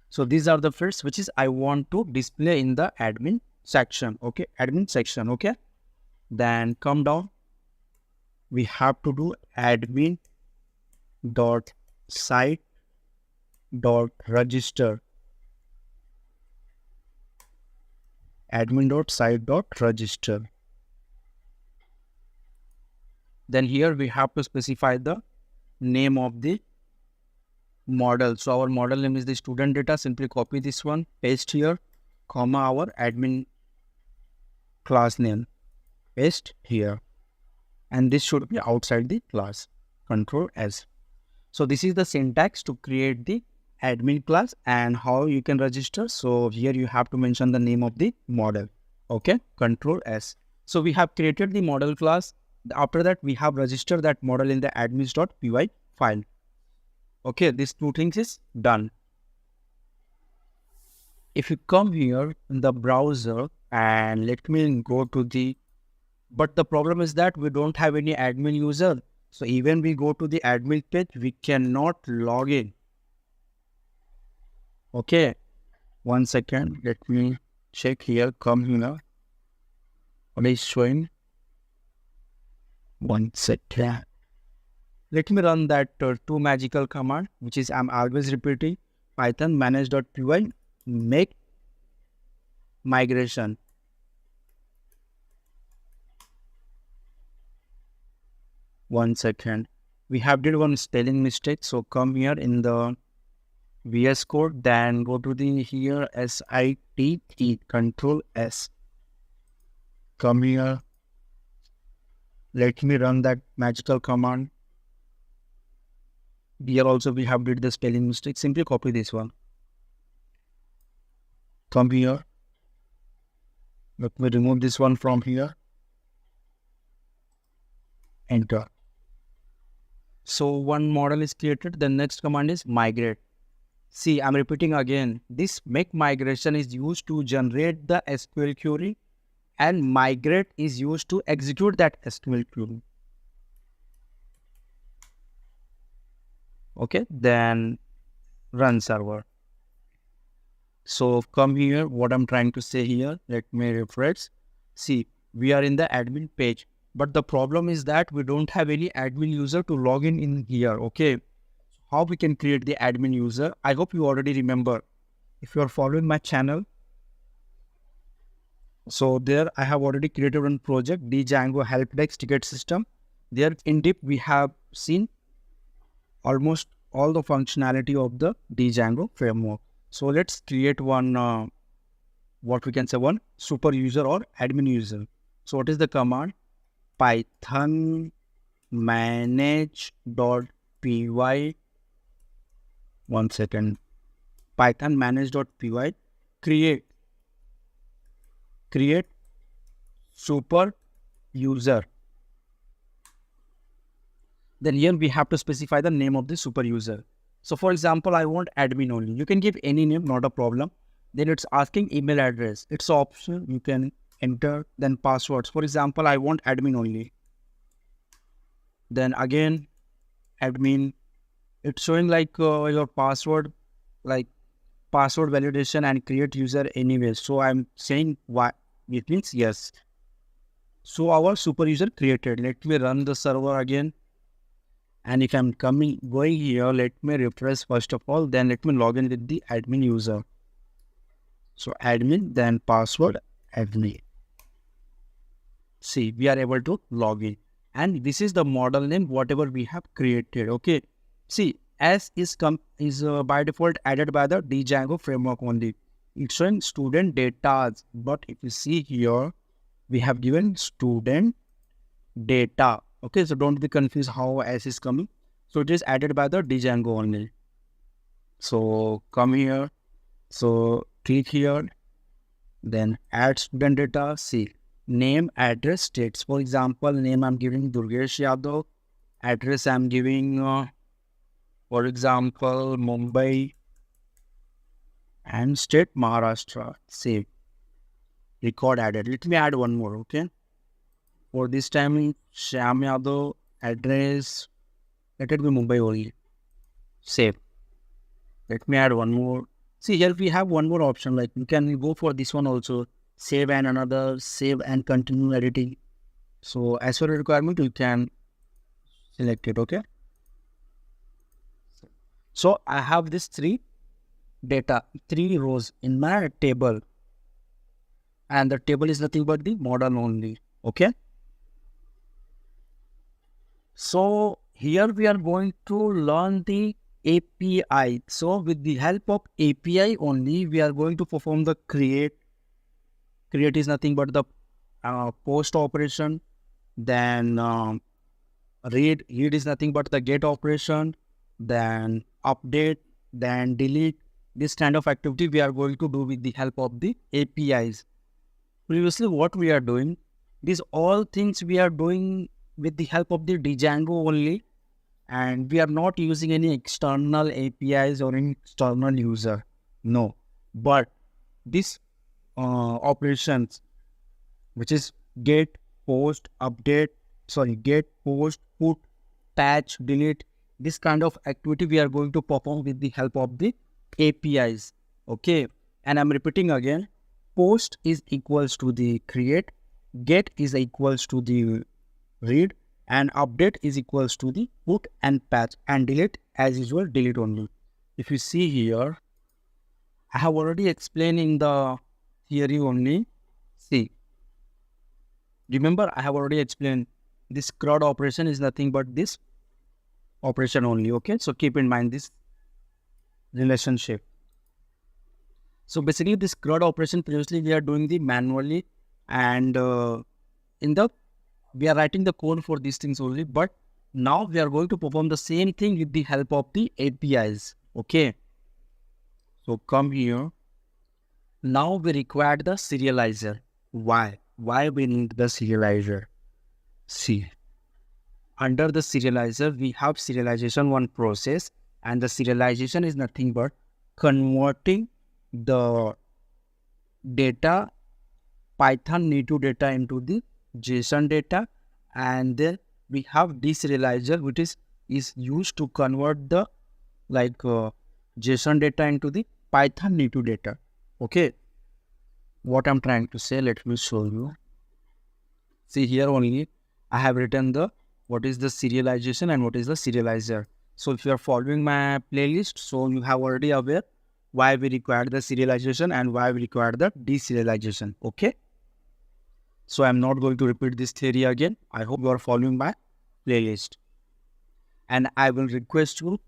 So these are the fields which is I want to display in the admin section. Okay, admin section. Okay, then come down. We have to do admin dot site dot register. Admin dot site dot register. Then here we have to specify the name of the, then come down. We have to specify the model name. So for example, I'm giving models dot model. Then here we have to specify the model name. So come here, this is our model. Okay, then here we have to specify the model. So our model name is the student data. Simply copy this one, paste here, comma our admin class name, paste here, and this should be outside the class. Control S. So this is the syntax to create the admin class and how you can register. So here you have to mention the name of the model. Okay, Control S. So we have created the model class. After that, we have registered that model in the admins.py file. Okay, these two things is done. If you come here in the browser and let me go to the, but the problem is that we don't have any admin user. So even we go to the admin page, we cannot log in. Okay, 1 second. Let me check here. Come here. What is showing? 1 second. Let me run that two magical command, which is I'm always repeating, Python manage.py make migration. One second. We have did one spelling mistake. So come here in the VS Code, then go to the here SITE, Control S. Come here. Let me run that magical command. Here also we have did the spelling mistake. Simply copy this one. Come here. Let me remove this one from here. Enter. So one model is created. The next command is migrate. See, I'm repeating again. This make migration is used to generate the SQL query and migrate is used to execute that SQL query. Okay, then run server. So come here, what I'm trying to say here, let me refresh. See, we are in the admin page, but the problem is that we don't have any admin user to log in here. Okay, how we can create the admin user? I hope you already remember. If you are following my channel, so there I have already created one project, the Django help desk ticket system. There in depth we have seen almost all the functionality of the Django framework. So let's create one, what we can say, one super user or admin user. So what is the command? Python manage.py. 1 second. Python manage.py create super user. Then here we have to specify the name of the super user. So for example, I want admin only. You can give any name, not a problem. Then it's asking email address. It's optional. You can enter. Then passwords. For example, I want admin only. Then again, admin. It's showing like your password, like password validation and create user anyway. So I'm saying why it means yes. So our super user created. Let me run the server again. And if I'm going here, let me refresh first of all, then let me log in with the admin user. So admin, then password, admin. See, we are able to log in. And this is the model name, whatever we have created. Okay. See, S is by default added by the Django framework only. It's showing student data. But if you see here, we have given student data. Okay, so don't be confused how S is coming. So it is added by the Django only. So come here. So click here. Then add student data. See, name, address, states. For example, name I'm giving Durgesh Yadav. Address I'm giving, for example, Mumbai. And state Maharashtra. Save. Record added. Let me add one more. Okay. For this time, Shyam Yadav, address, let it be Mumbai only. Save. Let me add one more. See, here we have one more option, like you can go for this one also. Save and another, save and continue editing. So as per requirement, you can select it, okay? So I have this three rows in my table. And the table is nothing but the model only, okay? So here we are going to learn the API. So with the help of API only, we are going to perform the create. Create is nothing but the post operation. Then read is nothing but the get operation. Then update, then delete. This kind of activity we are going to do with the help of the APIs. Previously, what we are doing, these all things we are doing with the help of the Django only, and we are not using any external APIs or any external user. No, but this operations, which is get, post, update, get, post, put, patch, delete, this kind of activity we are going to perform with the help of the APIs. Okay, and I'm repeating again, post is equals to the create, get is equals to the read, and update is equals to the put and patch, and delete as usual, delete only. If you see here, I have already explained in the theory only. See, remember I have already explained this CRUD operation is nothing but this operation only. Okay, so keep in mind this relationship. So basically this CRUD operation previously we are doing the manually, and we are writing the code for these things only, but now we are going to perform the same thing with the help of the APIs. Okay, so come here. Now we require the serializer. Why we need the serializer? See, under the serializer we have serialization one process, and the serialization is nothing but converting the data, Python native data into the JSON data, and then we have deserializer, which is used to convert the JSON data into the Python native data. Okay, what I'm trying to say, let me show you. See here only I have written the what is the serialization and what is the serializer. So if you are following my playlist, so you have already aware why we require the serialization and why we require the deserialization. Okay, so I'm not going to repeat this theory again. I hope you are following my playlist, and I will request you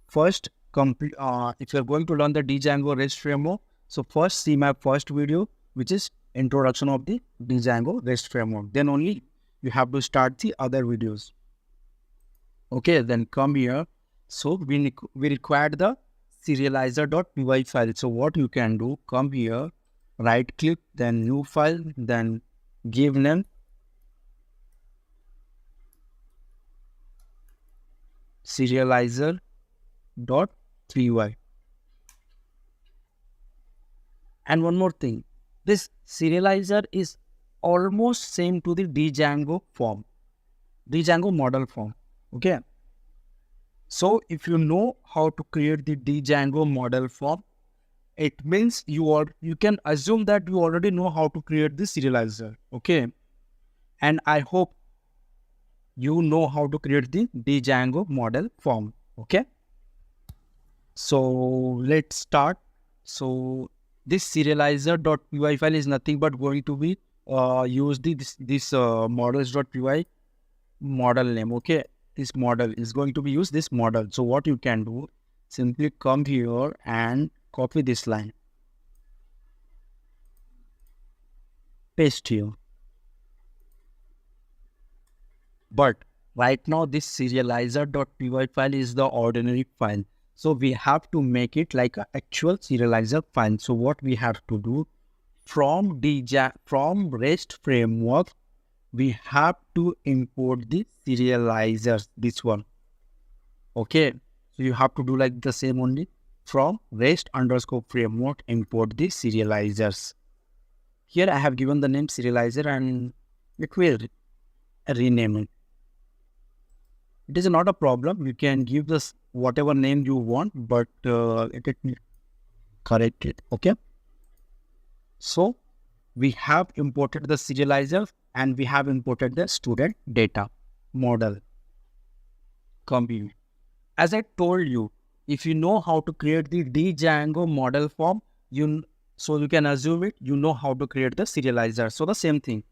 first complete. If you are going to learn the Django REST framework, so first see my first video, which is introduction of the Django REST framework. Then only you have to start the other videos. Okay, then come here. So we required the serializer.py file. So what you can do, come here, right click, then new file, then give name serializer.py. And one more thing, this serializer is almost same to the Django model form. Okay, so if you know how to create the Django model form, it means you can assume that you already know how to create the serializer. Okay, and I hope you know how to create the Django model form. Okay, so let's start. So this serializer.py file is nothing but going to be use this models.py model name. Okay, this model is going to be used this model. So what you can do, simply come here and copy this line, paste here. But right now this serializer.py file is the ordinary file, so we have to make it like an actual serializer file. So what we have to do, from REST framework we have to import the serializers, this one. Okay, so you have to do like the same only, from REST_framework import the serializers. Here I have given the name serializer, and it will rename it. It is not a problem. You can give this whatever name you want, but let me correct it. Okay, so we have imported the serializer and we have imported the student data model. Come here. As I told you, if you know how to create the Django model form, so you can assume it, you know how to create the serializer. So the same thing,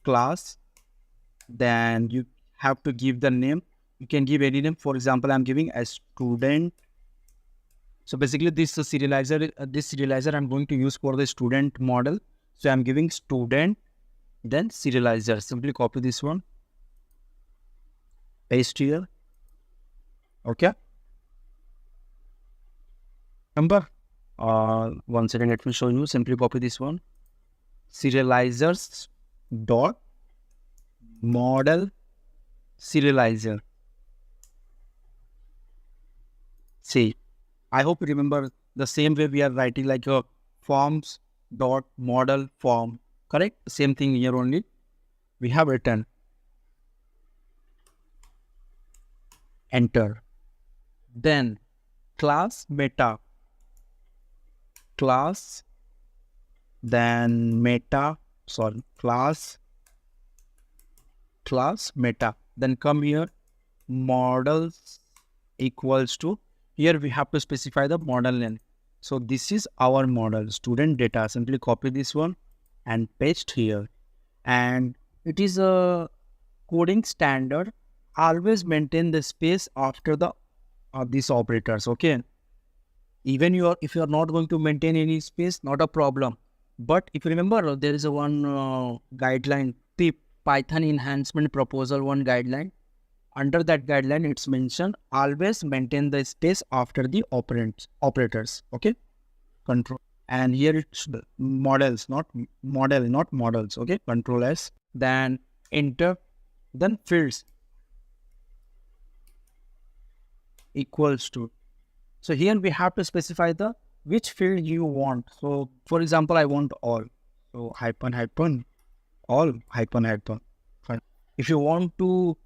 class, then you have to give the name You can give any name. For example, I'm giving a student. So basically this serializer I'm going to use for the student model. So I'm giving student, then serializer. Simply copy this one, paste here. Okay. Remember, one second, let me show you. Simply copy this one. Serializers dot model serializer. See, I hope you remember the same way we are writing like a forms dot model form. Correct? Same thing here only. We have written enter. Then class meta. Class, then meta, sorry, class meta. Then come here, models equals to, here we have to specify the model name. So this is our model, student data. Simply copy this one and paste here. And it is a coding standard. Always maintain the space after the these operators. Okay. Even if you are not going to maintain any space, not a problem. But if you remember, there is a one guideline, the Python enhancement proposal one guideline. Under that guideline, it's mentioned always maintain the space after the operators. Okay, control. And here it's the models, not models. Okay, control S. Then enter. Then fields equals to. So here we have to specify the which field you want. So for example, I want all. So hyphen all hyphen. Fine. If you want to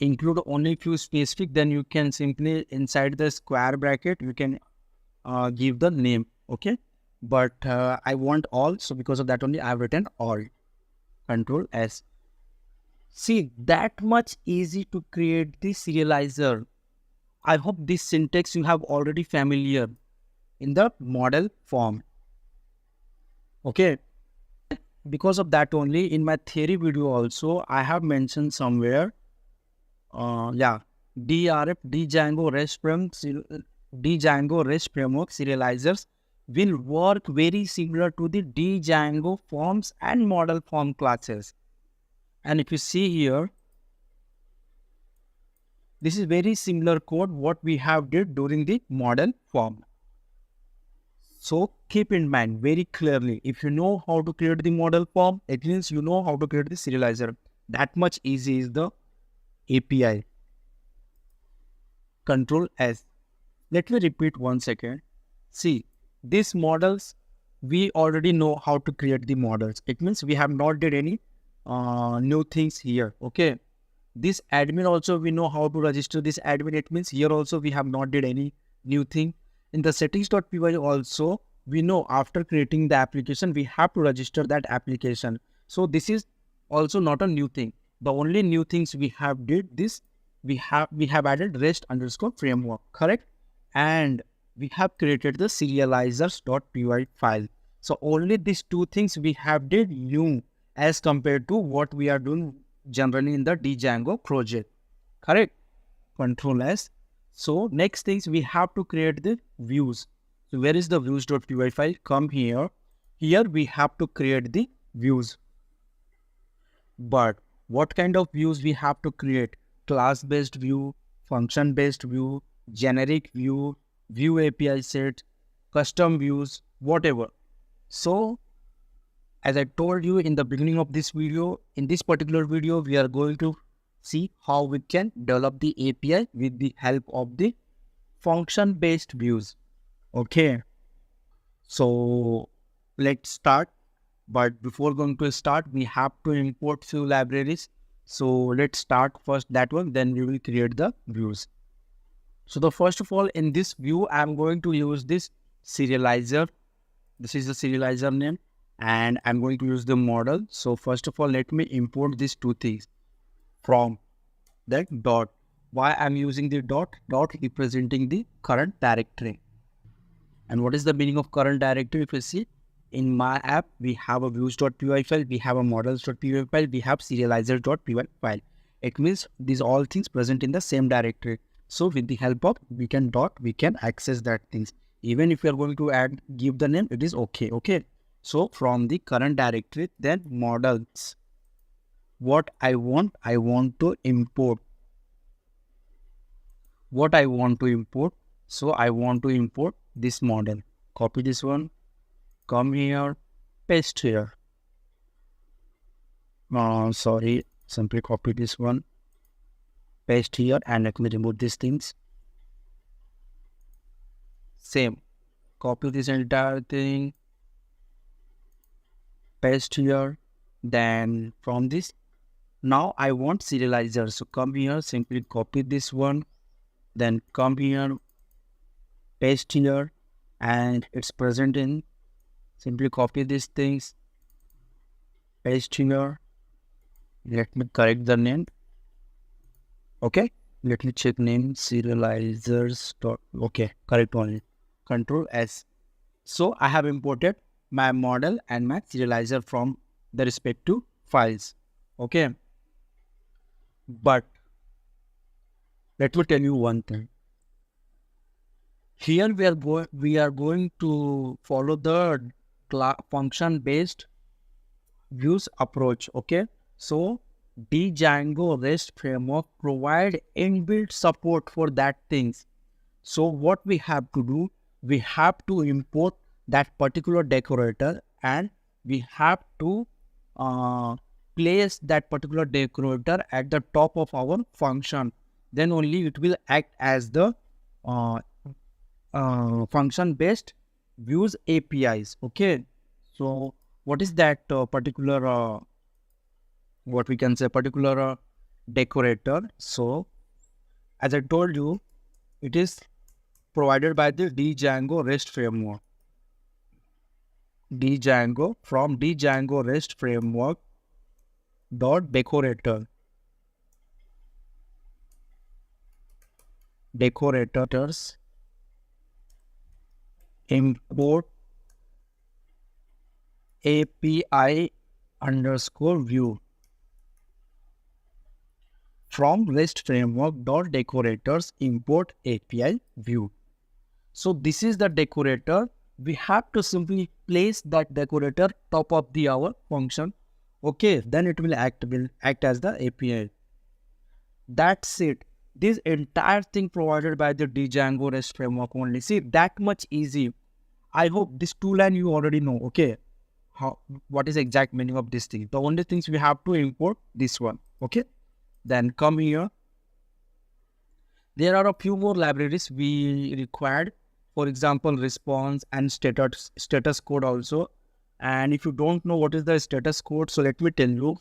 include only few specific, then you can simply inside the square bracket you can give the name. Okay, but I want all, so because of that only I have written all. Control S. See, that much easy to create the serializer. I hope this syntax you have already familiar in the model form. Okay. Because of that only, in my theory video also, I have mentioned somewhere, Django REST Framework serializers will work very similar to the Django forms and model form classes. And if you see here, this is very similar code what we have did during the model form. So keep in mind very clearly, if you know how to create the model form, it means you know how to create the serializer. That much easy is the API. Control S. Let me repeat once again. See, these models, we already know how to create the models. It means we have not did any new things here. Okay. This admin also we know how to register this admin. It means here also we have not did any new thing. In the settings.py also we know after creating the application we have to register that application. So this is also not a new thing. The only new things we have did this, we have added REST_framework, correct? And we have created the serializers.py file. So only these two things we have did new as compared to what we are doing generally in the Django project, correct? Control S. So next things we have to create the views. So where is the views.py file? Come here. Here we have to create the views. But what kind of views we have to create? Class-based view, function-based view, generic view, view API set, custom views, whatever. So as I told you in the beginning of this video, in this particular video, we are going to see how we can develop the API with the help of the function-based views. Okay. So let's start. But before going to start, we have to import few libraries. So let's start first that one, then we will create the views. So the first of all, in this view, I'm going to use this serializer. This is the serializer name. And I'm going to use the model. So first of all, let me import these two things from that dot. Why I'm using the dot? Dot representing the current directory. And what is the meaning of current directory? If you see in my app, we have a views.py file, we have a models.py file, we have serializers.py file. It means these all things present in the same directory. So with the help of weekend dot, we can access that things. Even if you are going to add, give the name, it is okay. Okay. So from the current directory, then models. What I want to import. What I want to import. So I want to import this model. Copy this one. Come here. Paste here. Sorry. Simply copy this one. Paste here and let me remove these things. Same. Copy this entire thing. Paste here. Then from this, now I want serializer. So come here, simply copy this one. Then come here, paste here, and it's present in. Simply copy these things, paste here. Let me correct the name. Okay, let me check name serializers. Okay, correct only. Control S. So I have imported my model and my serializer from the respective files. Okay, but let me tell you one thing. Here we are going to follow the function based views approach. Okay, so Django REST framework provide inbuilt support for that things. So what we have to do, we have to import that particular decorator and we have to place that particular decorator at the top of our function. Then only it will act as the function based views APIs. Okay, so what is that particular what we can say particular decorator? So as I told you, it is provided by the Django REST framework. Django from Django REST framework dot decorators import API underscore view from REST framework dot decorators import API view. So this is the decorator. We have to simply place that decorator top of the our function. Okay, then it will act as the API. That's it. This entire thing provided by the Django REST framework only. See, that much easy. I hope this two line you already know. Okay, what is the exact meaning of this thing? The only things we have to import this one. Okay, then come here. There are a few more libraries we required. For example, response and status code also. And if you don't know what is the status code, so let me tell you.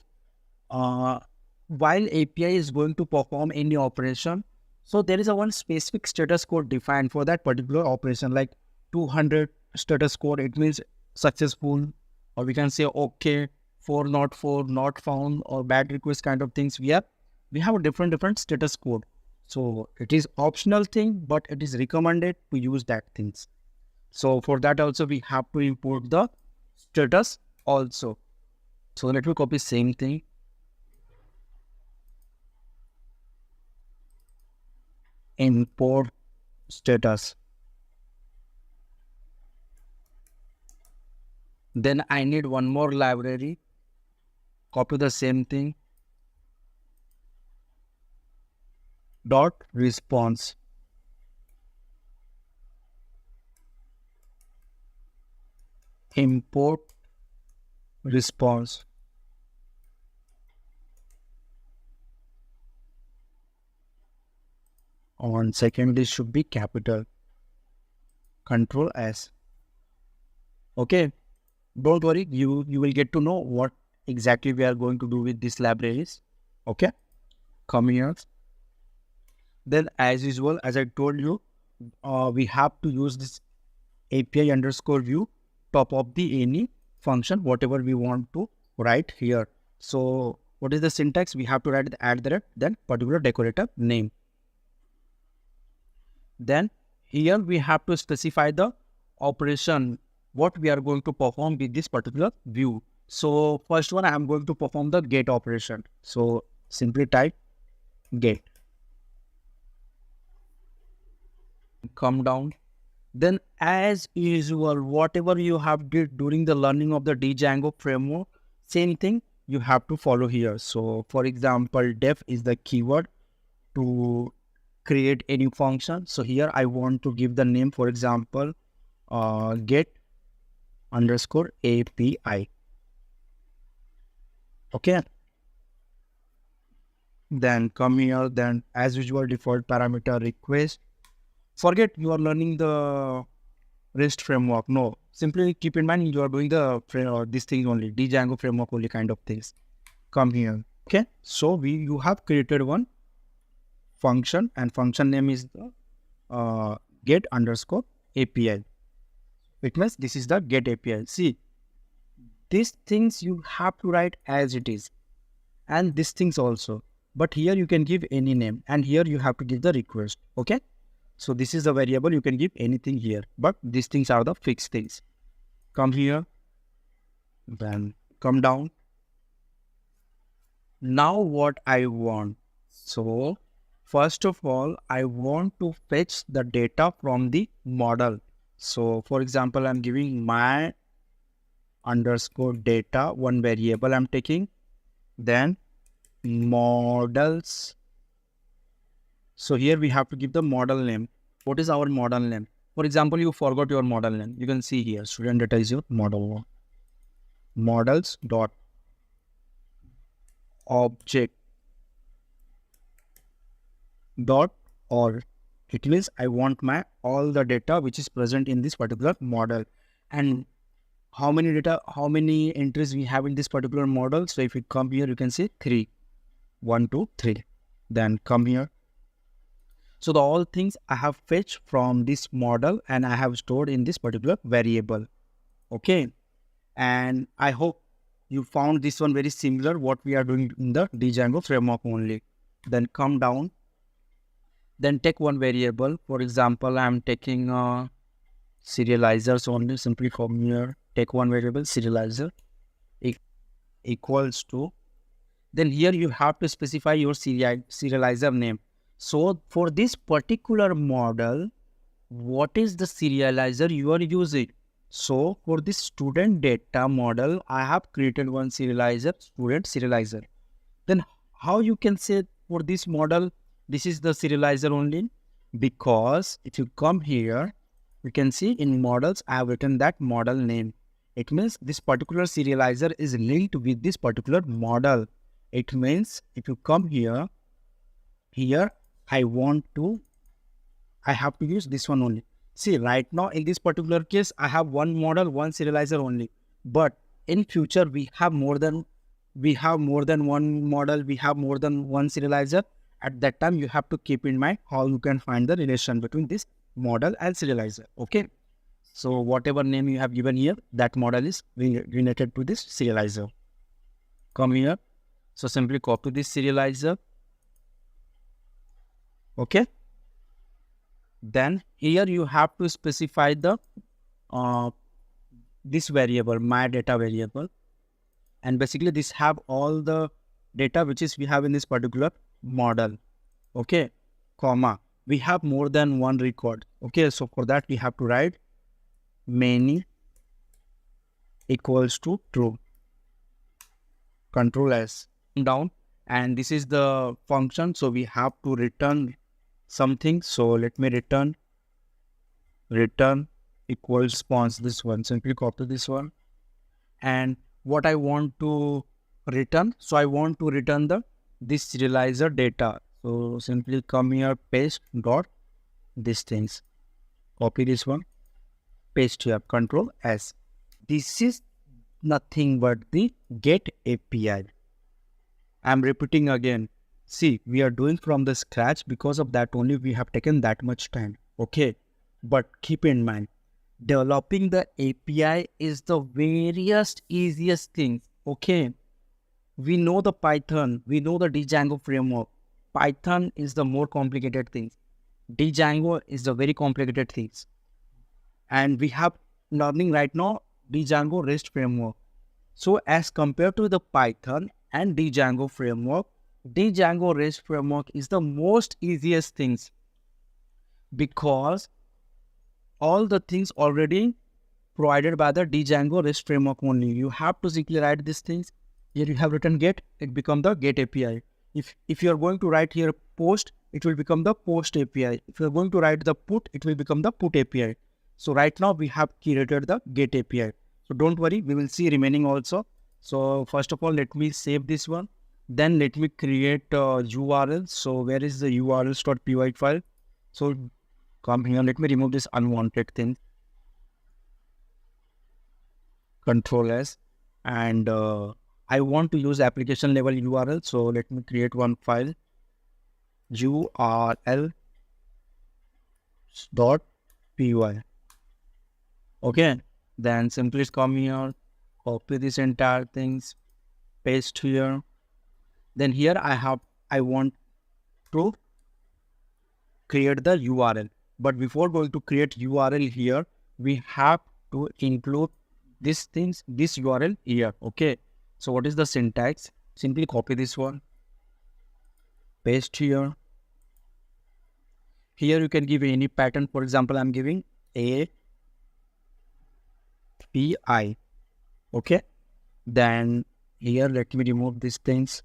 While API is going to perform any operation, so there is a one specific status code defined for that particular operation, like 200 status code. It means successful, or we can say okay, 404, not found, or bad request kind of things. We have a different status code. So it is optional thing, but it is recommended to use that things. So for that also we have to import the status also. So let me copy same thing. Import status. Then I need one more library. Copy the same thing. Dot response. Import response. On second, this should be capital. Control S. Okay, don't worry, you will get to know what exactly we are going to do with these libraries. Okay, come here. Then as usual, as I told you, we have to use this API underscore view top of the any function, whatever we want to write here. So what is the syntax? We have to write the @ then particular decorator name. Then here we have to specify the operation, what we are going to perform with this particular view. So first one, I am going to perform the get operation. So simply type get. Come down. Then as usual, whatever you have did during the learning of the Django framework, same thing you have to follow here. So for example, def is the keyword to create any function. So here I want to give the name, for example, get underscore API. Okay. Then come here, then as usual, default parameter request. Forget you are learning the REST framework. No, simply keep in mind you are doing the this thing only, Django framework only kind of things. Come here. Okay. So you have created one function and function name is the get underscore API. It means this is the get API. See, these things you have to write as it is, and these things also. But here you can give any name, and here you have to give the request. Okay. So this is the variable, you can give anything here, but these things are the fixed things. Come here, then come down. Now what I want. So first of all, I want to fetch the data from the model. So for example, I'm giving my underscore data, one variable I'm taking, then models. So here we have to give the model name. What is our model name? For example, you forgot your model name. You can see here, student data is your model. Models dot object dot or. It means I want my all the data which is present in this particular model. And how many data, how many entries we have in this particular model? So if you come here, you can see 3. 1, 2, 3. Then come here. So the all things I have fetched from this model and I have stored in this particular variable. Okay. And I hope you found this one very similar what we are doing in the Django framework only. Then come down. Then take one variable. For example, I'm taking serializers only. Simply come here. Take one variable, serializer equals to. Then here you have to specify your serializer name. So for this particular model, what is the serializer you are using? So for this student data model, I have created one serializer, student serializer. Then how you can say for this model, this is the serializer only? Because if you come here, you can see in models, I have written that model name. It means this particular serializer is linked with this particular model. It means if you come here, I have to use this one only. See, right now in this particular case, I have one model, one serializer only. But in future, we have more than one model, we have more than one serializer. At that time, you have to keep in mind how you can find the relation between this model and serializer. Okay. So whatever name you have given here, that model is related to this serializer. Come here. So simply copy this serializer. Okay. Then here you have to specify the this variable, my data variable, and basically this have all the data which is we have in this particular model. Okay, comma, we have more than one record. Okay, so for that we have to write many equals to true. Control S down, and this is the function. So we have to return something. So let me return equals response. This one, simply copy this one. And what I want to return, so I want to return this serializer data. So simply come here, paste dot these things, copy this one, paste here, Control S. This is nothing but the get API. I'm repeating again. See, we are doing from the scratch. Because of that only we have taken that much time. Okay, but keep in mind, developing the API is the veriest easiest thing. Okay, we know the Python, we know the Django framework. Python is the more complicated thing. Django is the very complicated things. And we have learning right now Django REST framework. So as compared to the Python and Django framework, Django REST Framework is the most easiest things because all the things already provided by the Django REST Framework only. You have to simply write these things. Here you have written get, it become the get API. If you are going to write here post, it will become the post API. If you are going to write the put, it will become the put API. So right now we have created the get API. So don't worry, we will see remaining also. So first of all, let me save this one. Then let me create a URL. So where is the urls.py file? So come here, let me remove this unwanted thing. Control S, and I want to use application level URL. So let me create one file, urls.py. Okay, then simply come here, copy this entire things, paste here. Then here I want to create the URL. But before going to create URL here, we have to include this URL here. Okay. So what is the syntax? Simply copy this one, paste here. Here you can give any pattern. For example, I'm giving API. Okay. Then here, let me remove these things.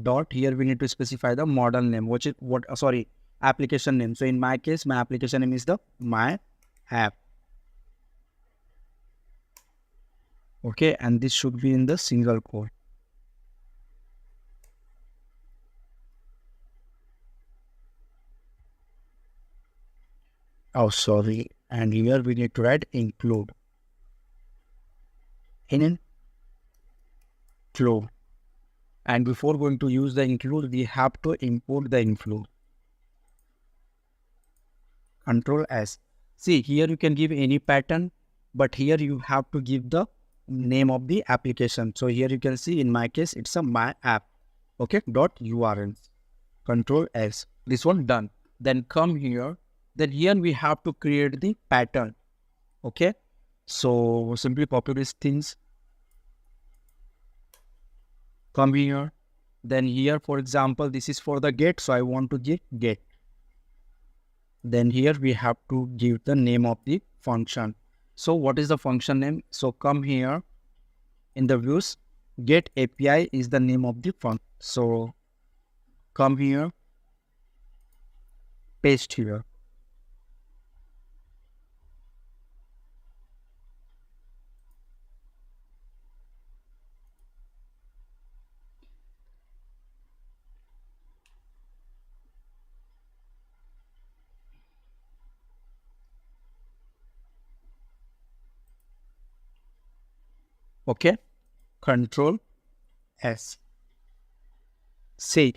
Dot here we need to specify the model name, which is application name. So in my case, my application name is the my app. Okay, and this should be in the single quote. Oh, sorry. And here we need to write include. Include. And before going to use the include, we have to import the include. Control S. See, here you can give any pattern, but here you have to give the name of the application. So here you can see in my case, it's a my app. Okay, dot URL. Control S. This one done. Then come here. Then here we have to create the pattern. Okay. So simply copy these things. Come here. Then here, for example, this is for the get. So I want to give get. Then here we have to give the name of the function. So what is the function name? So come here in the views, get API is the name of the function. So come here, paste here. Okay, Control S. See,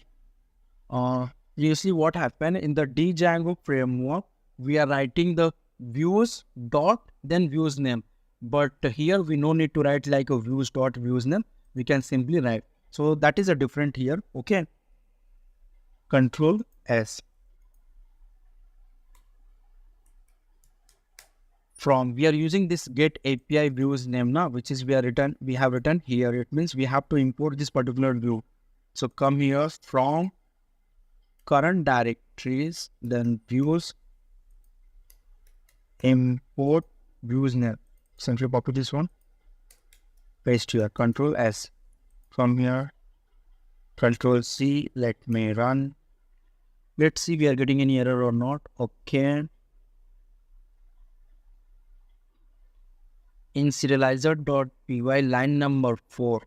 you see what happened in the Django framework. We are writing the views dot then views name, but here we no need to write like a views dot views name. We can simply write. So that is a different here. Okay, Control S. From we are using this get API views name now, which is we have written here. It means we have to import this particular view. So come here from current directories, then views, import views name. Simply copy this one, paste here, Control S. From here, Control C. Let me run. Let's see we are getting any error or not. Okay. In serializer.py line number 4,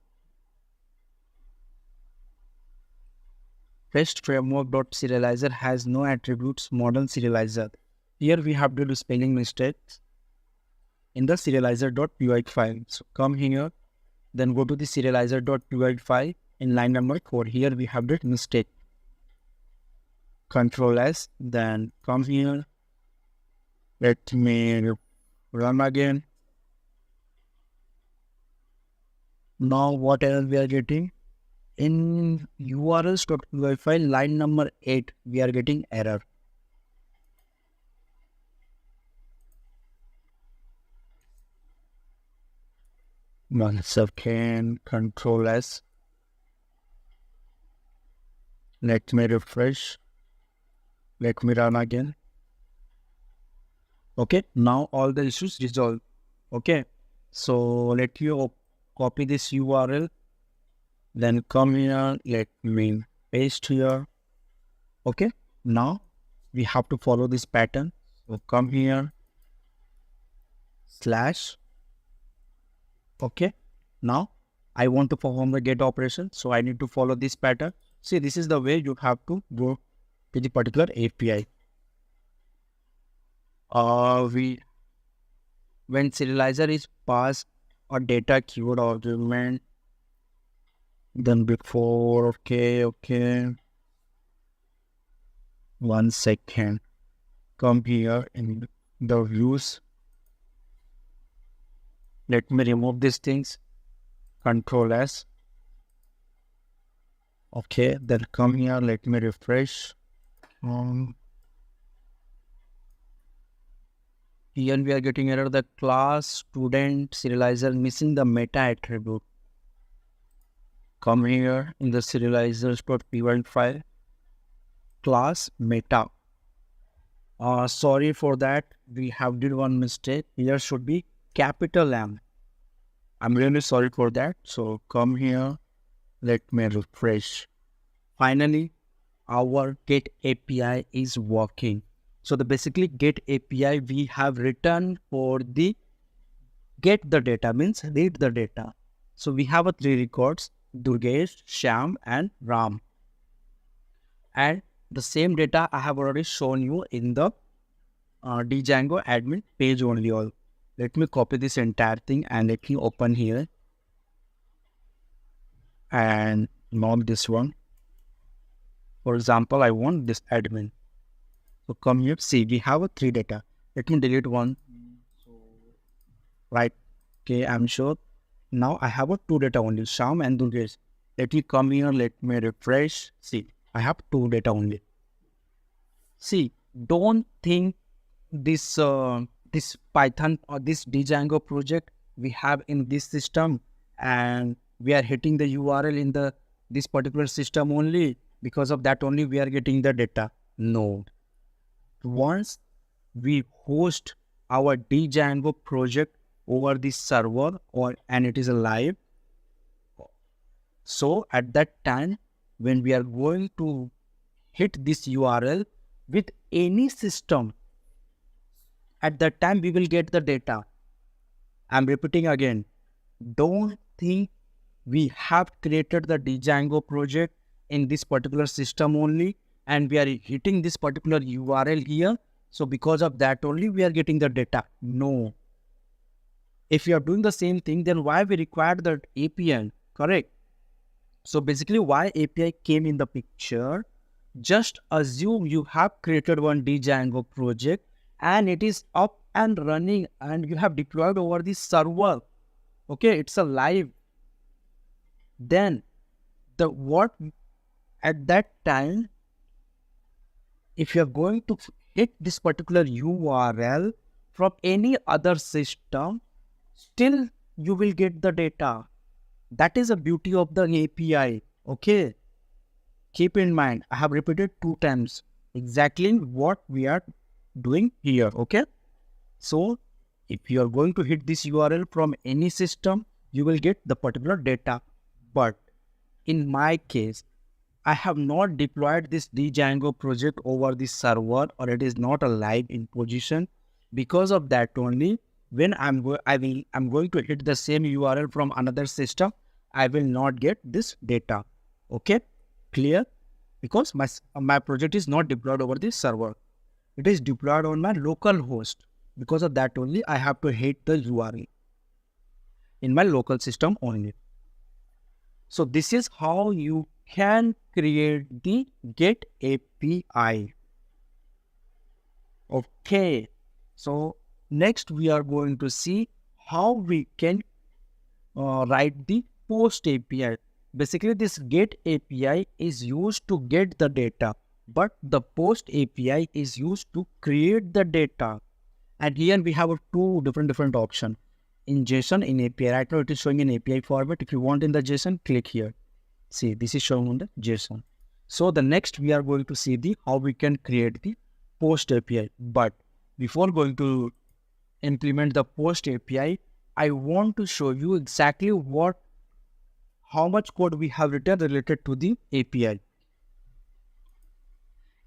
REST framework.serializer has no attributes model serializer. Here we have to do spelling mistakes in the serializer.py file. So come here, then go to the serializer.py file in line number 4. Here we have that mistake. Control S, then come here. Let me run again. Now what error we are getting? In urls.py file line number 8, we are getting error. One second, Control S. Let me refresh. Let me run again. Okay, now all the issues resolved. Okay, so let you copy this URL, then come here, let me paste here. Okay, now we have to follow this pattern. So come here, slash. Okay, now I want to perform the get operation, so I need to follow this pattern. See, this is the way you have to go to the particular API. When serializer is passed a data keyword argument, then before, okay, 1 second, come here in the views. Let me remove these things, Control S. Okay, then come here, let me refresh. Here we are getting error, the class student serializer missing the meta attribute. Come here in the serializers.py file, class meta. Sorry for that, we have did one mistake. Here should be capital M. I'm really sorry for that. So come here, let me refresh. Finally, our get API is working. So the basically get API we have written for the get the data means read the data. So we have a 3 records, Durgesh, Shyam and Ram. And the same data I have already shown you in the Django admin page only. Let me copy this entire thing and let me open here. And not this one. For example, I want this admin. So come here, see, we have a 3 data. Let me delete one. Right. Okay, I'm sure. Now I have a 2 data only, Sham and Durgesh. Let me come here, let me refresh. See, I have 2 data only. See, don't think this this Python or this Django project we have in this system and we are hitting the URL in this particular system only. Because of that only we are getting the data. No. Once we host our Django project over this server and it is live, so at that time when we are going to hit this URL with any system, at that time we will get the data. I'm repeating again, don't think we have created the Django project in this particular system only and we are hitting this particular URL here, so because of that only we are getting the data. No. If you are doing the same thing, then why we require the API, correct? So basically why API came in the picture, just assume you have created one Django project and it is up and running and you have deployed over the server. Okay, it's a live. Then at that time, if you are going to hit this particular URL from any other system, still you will get the data. That is the beauty of the API. Okay. Keep in mind, I have repeated 2 times exactly what we are doing here. Okay. So if you are going to hit this URL from any system, you will get the particular data. But in my case, I have not deployed this Django project over the server or it is not alive in position. Because of that only, when I'm going to hit the same URL from another system, I will not get this data. Okay, clear? Because my project is not deployed over this server. It is deployed on my local host. Because of that only, I have to hit the URL in my local system only. So this is how you can create the get API. Okay, so next we are going to see how we can write the post API. Basically this get API is used to get the data, but the post API is used to create the data. And here we have 2 different options. In JSON, in API. Right now it is showing in API format. If you want in the JSON, click here. See, this is showing on the JSON. So the next we are going to see the how we can create the post API. But before going to implement the post API, I want to show you exactly how much code we have written related to the API.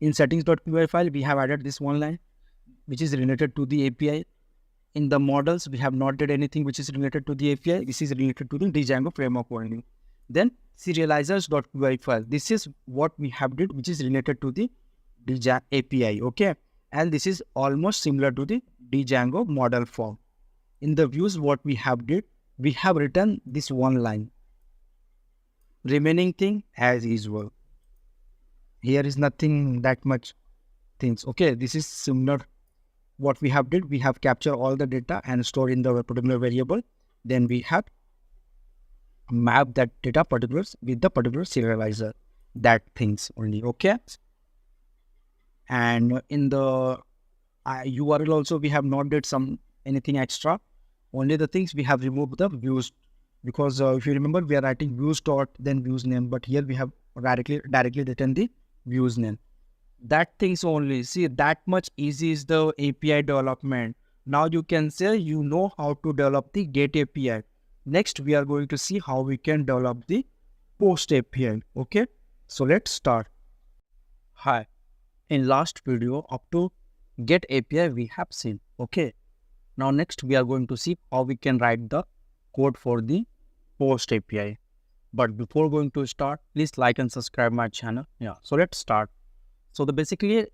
In settings.py file, we have added this one line which is related to the API. In the models, we have not did anything which is related to the API. This is related to the Django framework only. Then serializers.py file. This is what we have did which is related to the Django API. Okay. And this is almost similar to the Django model form. In the views, what we have did, we have written this one line. Remaining thing as usual. Here is nothing that much things. Okay. This is similar. What we have did, we have captured all the data and stored in the particular variable. Then we have map that data particulars with the particular serializer. That things only. Okay. And in the URL also, we have not did anything extra. Only the things we have removed the views, because if you remember, we are writing views dot then views name, but here we have directly written the views name. That things only. See, that much easy is the API development. Now you can say you know how to develop the get API. Next, we are going to see how we can develop the post API. Okay, so let's start. Hi. In last video up to get API we have seen. Okay. Now next we are going to see how we can write the code for the post API. But before going to start, please like and subscribe my channel. Yeah. So let's start. So the basically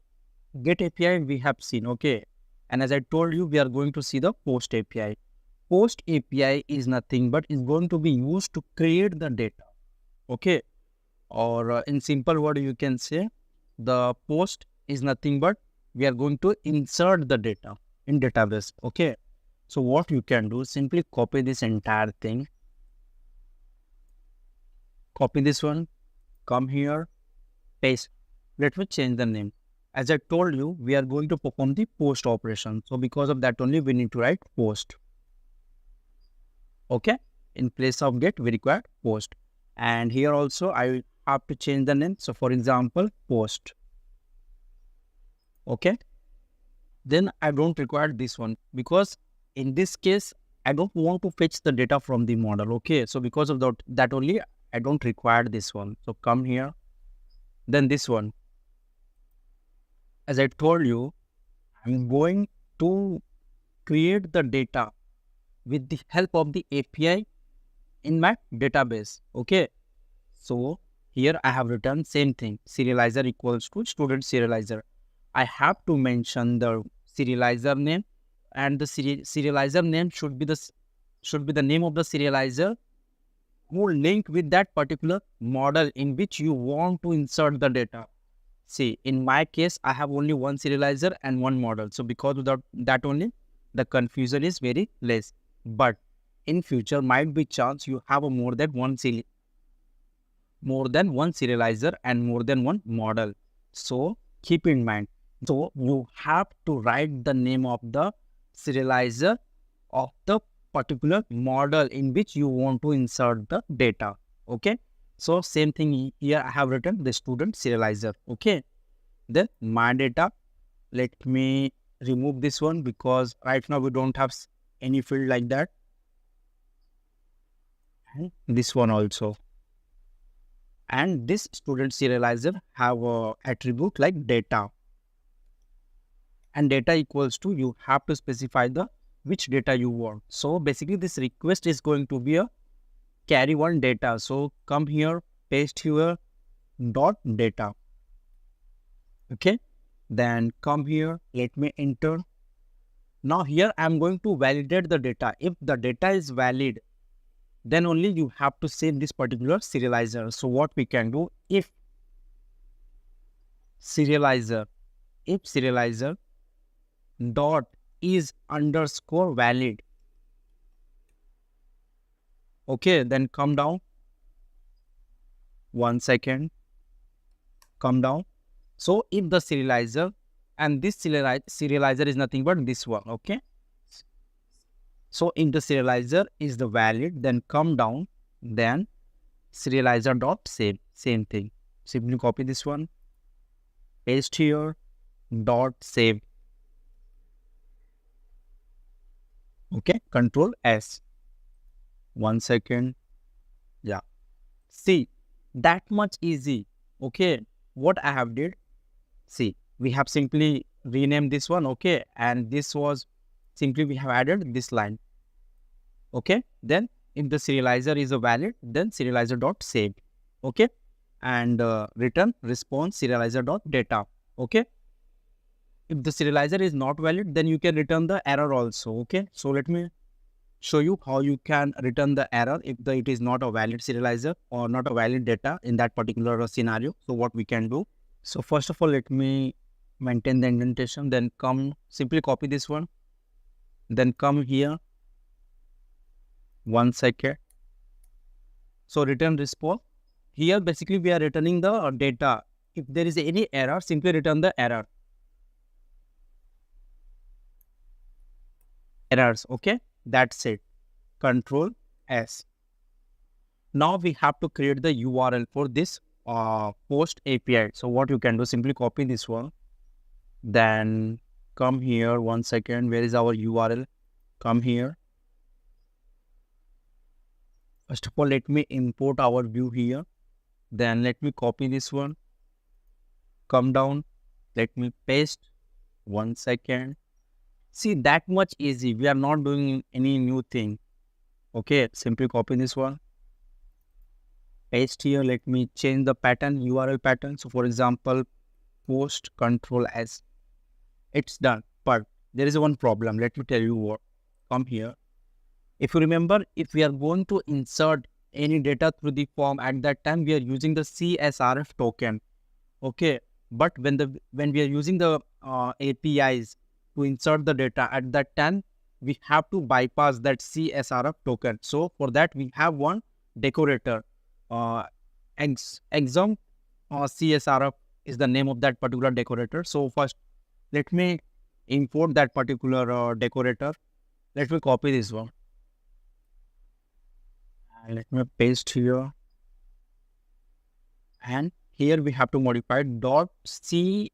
get API we have seen. Okay. And as I told you, we are going to see the post API. Post API is nothing but is going to be used to create the data. Okay. Or in simple word, you can say the post is nothing but we are going to insert the data in database. Okay. So what you can do, simply copy this entire thing. Copy this one, come here, paste. Let me change the name. As I told you, we are going to perform the post operation. So because of that only, we need to write post. Okay. In place of get, we require post. And here also, I have to change the name. So for example, post. Okay. Then I don't require this one because in this case, I don't want to fetch the data from the model. Okay. So because of that only, I don't require this one. So come here. Then this one. As I told you, I'm going to create the data with the help of the API in my database. Okay. So here I have written same thing. Serializer equals to student serializer. I have to mention the serializer name, and the serializer name should be the name of the serializer who link with that particular model in which you want to insert the data. See, in my case, I have only one serializer and one model. So because of that only, the confusion is very less. But in future, might be chance you have more than one serializer and more than one model. So keep in mind. So you have to write the name of the serializer of the particular model in which you want to insert the data. Okay. So same thing here, I have written the student serializer. Okay. Then my data, let me remove this one because right now we don't have any field like that. And this one also. And this student serializer have a attribute like data. And data equals to, you have to specify the which data you want. So basically this request is going to be a carry one data. So come here, paste here dot data. Okay. Then come here, let me enter. Now here I'm going to validate the data. If the data is valid, then only you have to save this particular serializer. So what we can do, if serializer dot is underscore valid. Okay, then come down. 1 second. Come down. So if the serializer, and this serializer is nothing but this one. Okay. So if the serializer is the valid, then come down, then serializer dot save, same thing. Simply copy this one, paste here, dot save. Okay, Control S. 1 second. Yeah. See, that much easy. Okay, what I have did, see, we have simply renamed this one. Okay, and this was simply we have added this line. Okay, then if the serializer is a valid, then serializer dot save. Okay, and return response serializer dot data. Okay, if the serializer is not valid, then you can return the error also. Okay, so let me show you how you can return the error if it is not a valid serializer or not a valid data in that particular scenario. So what we can do, so first of all, let me maintain the indentation, then simply copy this one, then come here. 1 second. So return response. Here basically we are returning the data. If there is any error, simply return the error. Errors. Okay, that's it. Control S. Now we have to create the URL for this post API. So what you can do, simply copy this one, then come here. 1 second. Where is our URL? Come here. First of all, let me import our view here. Then let me copy this one. Come down. Let me paste. 1 second. See, that much easy. We are not doing any new thing. Okay, simply copy this one. Paste here. Let me change the pattern, URL pattern. So for example, post Control S. It's done. But there is one problem. Let me tell you what. Come here. If you remember, if we are going to insert any data through the form, at that time we are using the CSRF token. Okay, but when we are using the APIs to insert the data, at that time we have to bypass that CSRF token. So for that we have one decorator. Exam CSRF is the name of that particular decorator. So first, let me import that particular decorator. Let me copy this one. And let me paste here. And here we have to modify .csrf.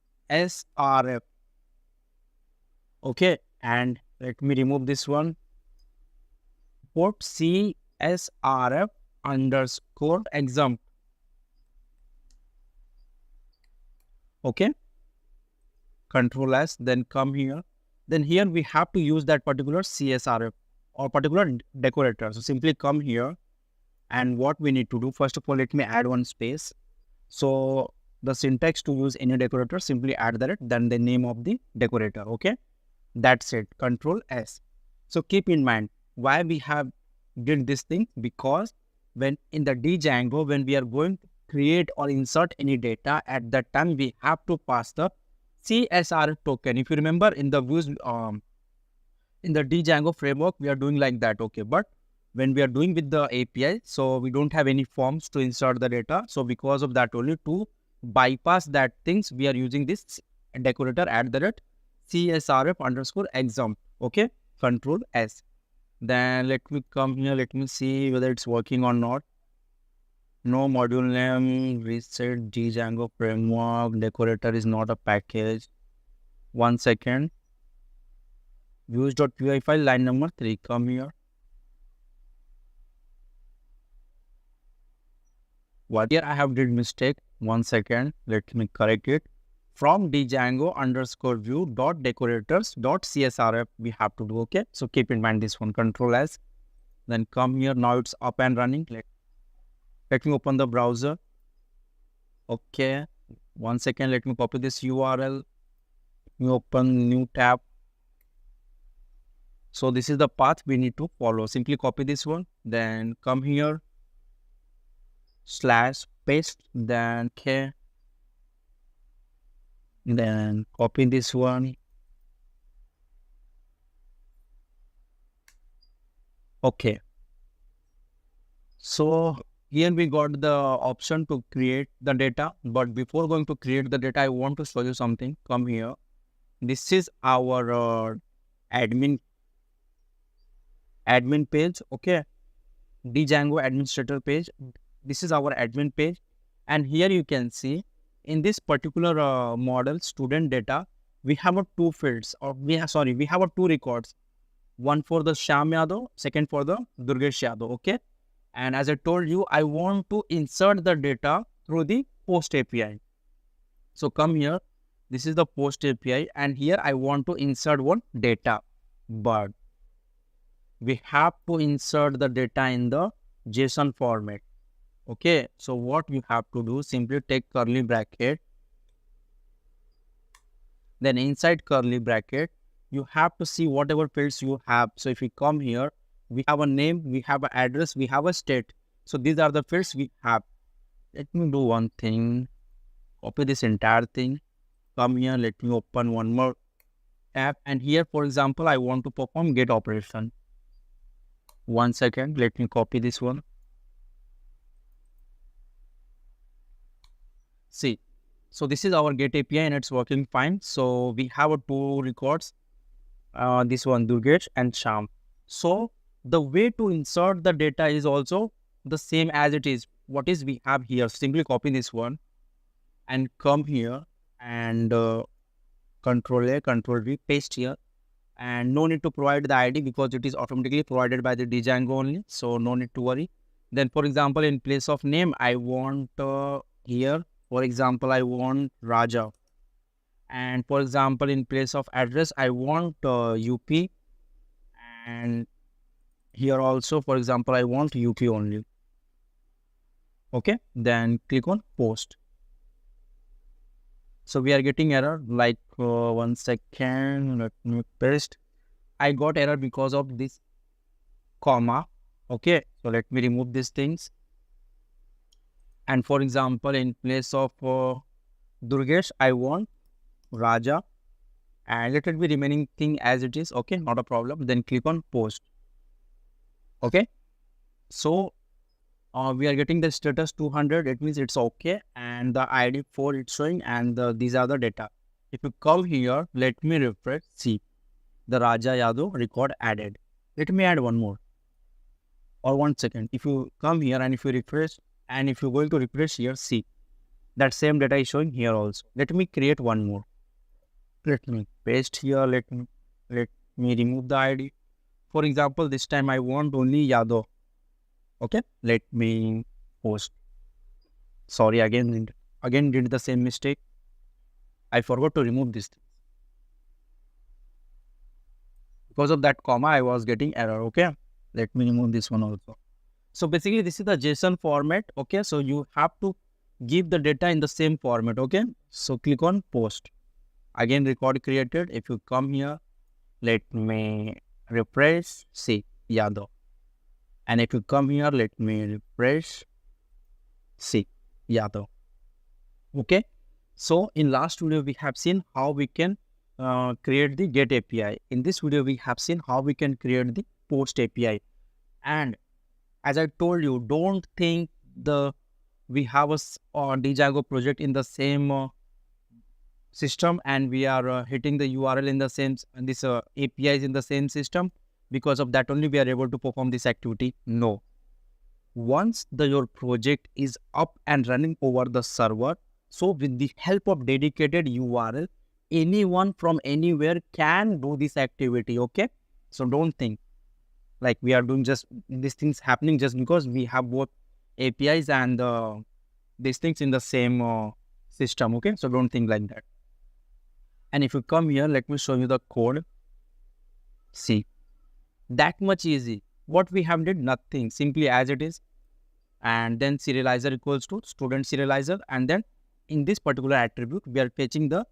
Okay, and let me remove this one. Port csrf underscore exam. Okay, Control S, then come here. Then here we have to use that particular CSRF or particular decorator. So simply come here, and what we need to do, first of all, let me add one space. So the syntax to use any decorator, simply add that, then the name of the decorator. Okay, that's it. Control S. So keep in mind why we have did this thing, because when in the Django, when we are going to create or insert any data, at that time we have to pass the CSRF token. If you remember in the views in the Django framework, we are doing like that. Okay, but when we are doing with the API, so we don't have any forms to insert the data. So because of that, only to bypass that things, we are using this decorator at the rate CSRF underscore exam. Okay, Control S. Then let me come here. Let me see whether it's working or not. No module name, reset Django framework, decorator is not a package. 1 second. Views.py file, line number 3. Come here. What here I have did mistake. 1 second. Let me correct it. From Django underscore view dot decorators dot CSRF we have to do. Okay, so keep in mind this one. Control S. Then come here. Now it's up and running. Let me open the browser. Okay, 1 second. Let me copy this URL. Let me open new tab. So this is the path we need to follow. Simply copy this one. Then come here. Slash paste. Then okay. Then copy this one. Okay. So here we got the option to create the data. But before going to create the data, I want to show you something. Come here. This is our admin page. Okay. Django administrator page. This is our admin page. And here you can see in this particular model student data, we have a two fields, or we have a two records. One for the Shyam Yadav, second for the Durgesh Yadav. Okay. And as I told you, I want to insert the data through the post API. So come here. This is the post API, and here I want to insert one data, but we have to insert the data in the JSON format. Okay, so what you have to do, simply take curly bracket, then inside curly bracket, you have to see whatever fields you have. So if we come here, we have a name, we have an address, we have a state. So these are the fields we have. Let me do one thing, copy this entire thing, come here, let me open one more app, and here, for example, I want to perform get operation. 1 second, let me copy this one. See, so this is our get API and it's working fine. So we have two records, this one Durgesh and Shyam. So the way to insert the data is also the same as it is. What is we have here? Simply copy this one and come here and Control A, Control V, paste here. And no need to provide the ID because it is automatically provided by the Django only. So no need to worry. Then for example, in place of name, I want here, for example, I want Raja. And for example, in place of address, I want UP. And here also, for example, I want UP only. Okay, then click on post. So we are getting error, like 1 second, let me paste. I got error because of this comma. Okay, so let me remove these things. And for example, in place of Durgesh, I want Raja, and let it be remaining thing as it is. Okay, not a problem. Then click on post. Okay, so we are getting the status 200. It means it's okay, and the ID 4 it's showing, and these are the data. If you come here, let me refresh. See, the Raja Yadav record added. Let me add one more. Or 1 second. If you come here and if you refresh, and if you're going to refresh here, see, that same data is showing here also. Let me create one more. Let me paste here. Let me remove the ID. For example, this time I want only Yadav. Okay, let me post. Sorry, again did the same mistake. I forgot to remove this thing. Because of that comma, I was getting error. Okay, let me remove this one also. So basically, this is the JSON format. Okay, so you have to give the data in the same format. Okay, so click on post. Again, record created. If you come here, let me refresh. See, Yadav. And if you come here, let me refresh. See, Yadav. Okay, so in last video, we have seen how we can create the get API. In this video, we have seen how we can create the post API. And as I told you, don't think we have a Django project in the same system and we are hitting the URL in the same, and this API is in the same system. Because of that only we are able to perform this activity. No. Once your project is up and running over the server, so with the help of dedicated URL, anyone from anywhere can do this activity. Okay, so don't think like we are doing just these things happening just because we have both APIs and these things in the same system. Okay, so don't think like that. And if you come here, let me show you the code. See, that much easy. What we have did, nothing, simply as it is. And then serializer equals to student serializer, and then in this particular attribute we are fetching the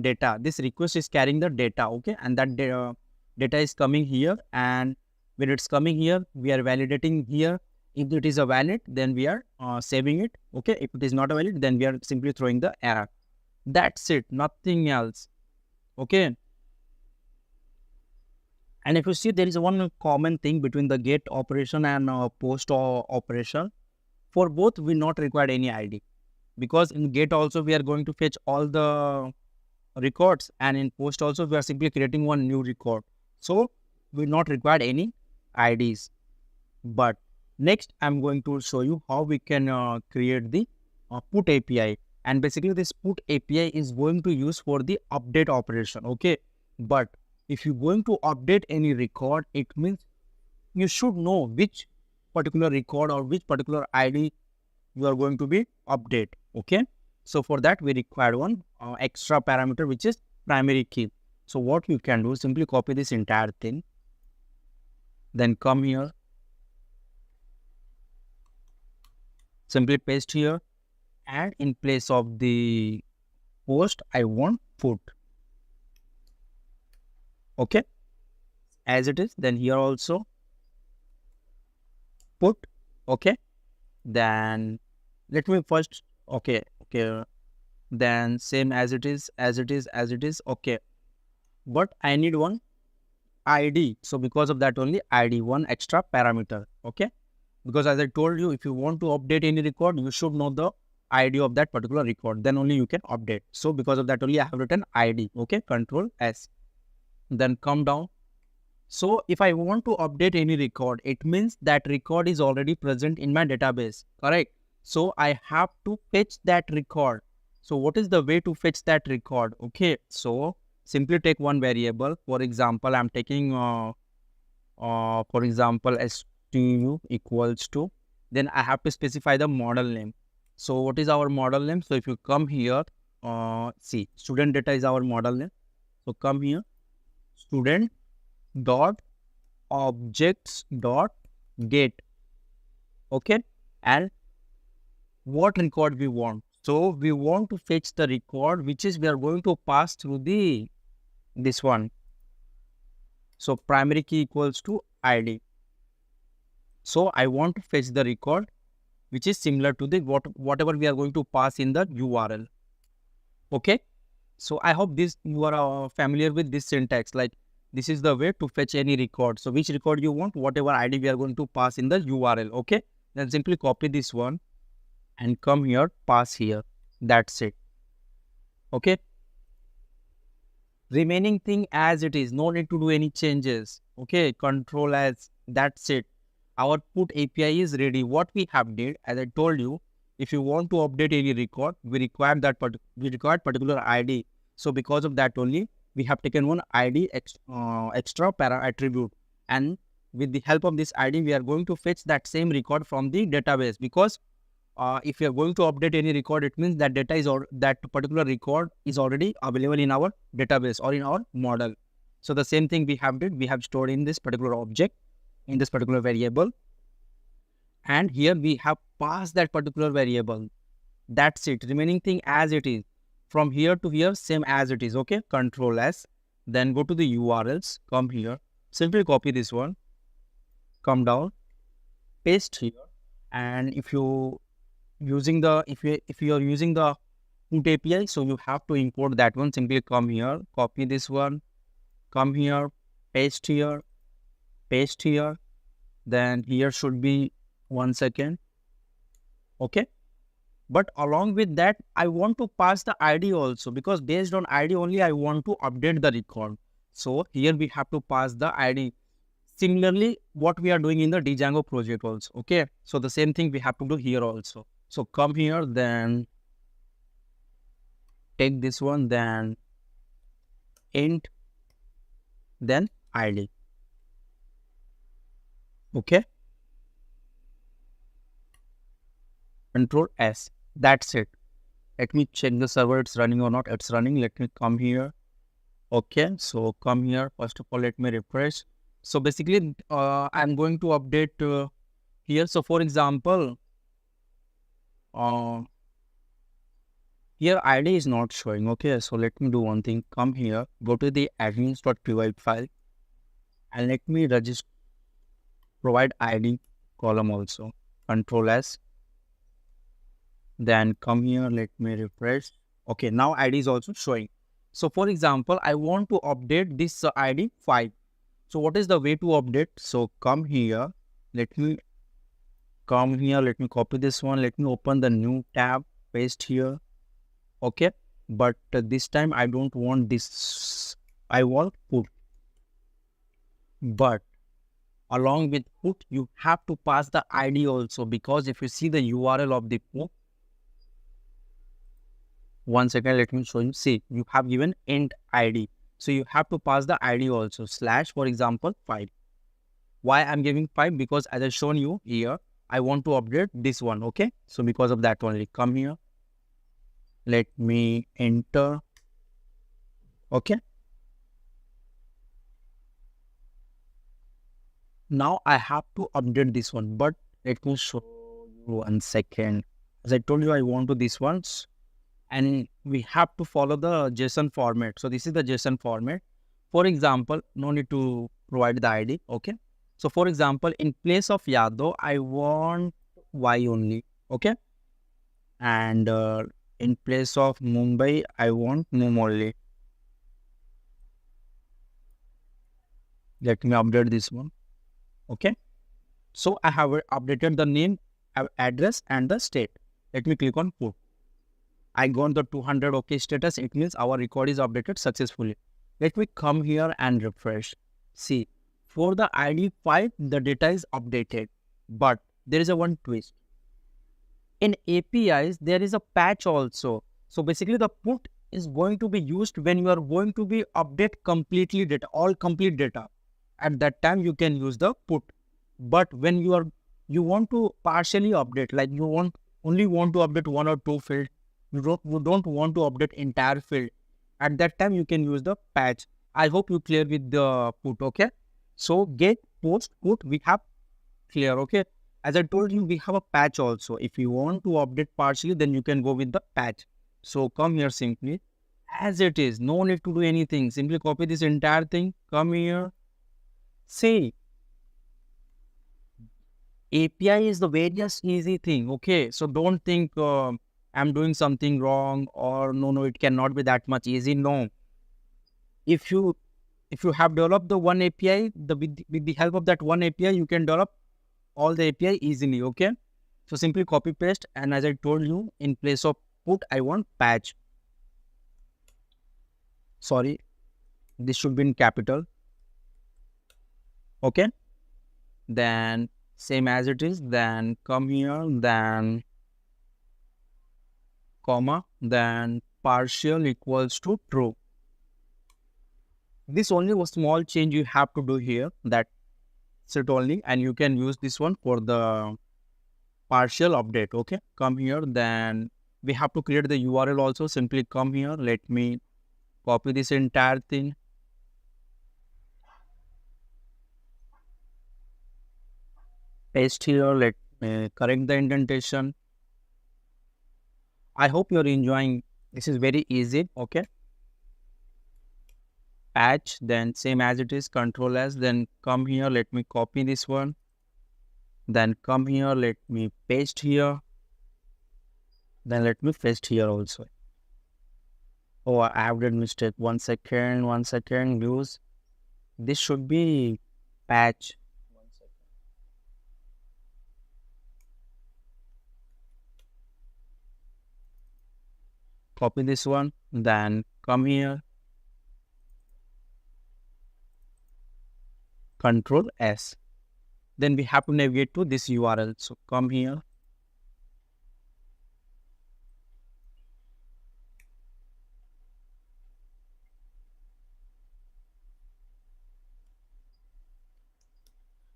data. This request is carrying the data. Okay, and that data is coming here, and when it's coming here, we are validating here. If it is a valid, then we are saving it. Okay, if it is not a valid, then we are simply throwing the error. That's it, nothing else. Okay, and if you see, there is one common thing between the get operation and post operation. For both, we not required any ID, because in get also we are going to fetch all the records, and in post also we are simply creating one new record. So we not required any IDs. But next, I'm going to show you how we can create the put API, and basically this put API is going to use for the update operation. Okay, but if you're going to update any record, it means you should know which particular record or which particular ID you are going to be update. Okay, so for that we require one extra parameter, which is primary key. So what you can do, simply copy this entire thing, then come here, simply paste here, and in place of the post I want put. Okay, as it is, then here also put. Okay, then let me first, okay, then same as it is, okay, but I need one ID, so because of that only ID, one extra parameter. Okay, because as I told you, if you want to update any record, you should know the ID of that particular record, then only you can update. So because of that only I have written ID. Okay, Control S, then come down. So if I want to update any record, it means that record is already present in my database, correct? So I have to fetch that record. So what is the way to fetch that record? Okay, so simply take one variable. For example, I'm taking, for example, stu equals to, then I have to specify the model name. So what is our model name? So if you come here, see, student data is our model name. So come here, student dot objects dot get. Okay, and what record we want? So we want to fetch the record which is we are going to pass through the this one. So primary key equals to ID. So I want to fetch the record which is similar to the whatever we are going to pass in the URL. Okay, so I hope this you are familiar with this syntax. Like, this is the way to fetch any record. So which record you want, whatever ID we are going to pass in the URL. Okay, then simply copy this one and come here, pass here. That's it. Okay, remaining thing as it is, no need to do any changes. Okay, Control S, that's it. Our put API is ready. What we have did, as I told you, if you want to update any record, we require that particular ID. So because of that only, we have taken one ID extra para attribute, and with the help of this ID, we are going to fetch that same record from the database. Because if you are going to update any record, it means that data is that particular record is already available in our database or in our model. So the same thing we have did, we have stored in this particular object, in this particular variable, and here we have passed that particular variable. That's it. Remaining thing as it is, from here to here, same as it is. Okay, Control S, then go to the URLs, come here, simply copy this one, come down, paste here, and if you using the if you are using the put API, so you have to import that one. Simply come here, copy this one, come here, paste here, then here should be 1 second. Okay, but along with that, I want to pass the ID also, because based on ID only I want to update the record. So here we have to pass the ID. Similarly, what we are doing in the Django project also. Okay, so the same thing we have to do here also. So come here, then take this one, then int, then ID. Okay, Control S. That's it. Let me check the server, it's running or not. It's running. Let me come here. Okay, so come here. First of all, let me refresh. So basically, I'm going to update here. So for example, here ID is not showing. Okay, so let me do one thing. Come here, go to the admins.py file, and let me register, provide ID column also. Control S. Then come here, let me refresh. Okay, now ID is also showing. So for example, I want to update this ID 5. So what is the way to update? So come here, let me copy this one. Let me open the new tab, paste here. Okay, but this time I don't want this. I want put. But along with put, you have to pass the ID also, because if you see the URL of the put, 1 second, let me show you. See, you have given int id. So you have to pass the id also, slash, for example, 5. Why I'm giving 5? Because as I shown you here, I want to update this one, okay? So because of that only, come here. Let me enter, okay? Now I have to update this one, but let me show you 1 second. As I told you, I want to this ones, and we have to follow the JSON format. So this is the JSON format. For example, no need to provide the ID, okay? So for example, in place of Yadav, I want Y only, okay? And in place of Mumbai, I want Mum only. Let me update this one, okay? So I have updated the name, address, and the state. Let me click on put. I got the 200 OK status. It means our record is updated successfully. Let me come here and refresh. See, for the ID 5, the data is updated. But there is a one twist. In APIs, there is a patch also. So basically the put is going to be used when you are going to be update completely data, all complete data. At that time, you can use the put. But when you want to partially update, like you only want to update 1 or 2 field, you don't want to update entire field. At that time, you can use the patch. I hope you clear with the put, okay? So get, post, put, we have clear, okay? As I told you, we have a patch also. If you want to update partially, then you can go with the patch. So come here simply, as it is, no need to do anything. Simply copy this entire thing, come here. See, API is the various easy thing, okay? So don't think I'm doing something wrong, or no, it cannot be that much easy. No. If you have developed the one API, with the help of that one API, you can develop all the API easily, okay? So simply copy paste, and as I told you, in place of put, I want patch. Sorry, this should be in capital, okay? Then same as it is, then come here, then comma, then partial equals to true. This only was small change you have to do here, that's it only, and you can use this one for the partial update, okay? Come here, then we have to create the URL also. Simply come here, let me copy this entire thing. Paste here, let me correct the indentation. I hope you're enjoying. This is very easy, okay? Patch, then same as it is, Control S, then come here, let me copy this one. Then come here, let me paste here. Then let me paste here also. Oh, I have done mistake. 1 second, use. This should be patch. 1 second. Copy this one, then come here. Control S. Then we have to navigate to this URL. So come here.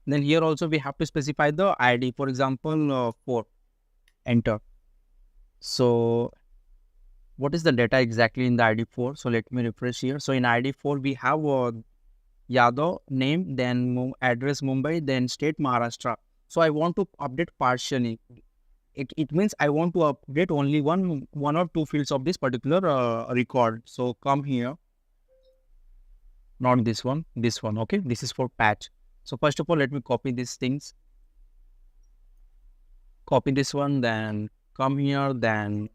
Then here also we have to specify the ID. For example, 4. Enter. So what is the data exactly in the ID 4? So let me refresh here. So in ID 4 we have Yadav, name, then address Mumbai, then state Maharashtra. So I want to update partially. It means I want to update only one or two fields of this particular record. So come here. Not this one, okay? This is for patch. So first of all, let me copy these things. Copy this one, then come here, then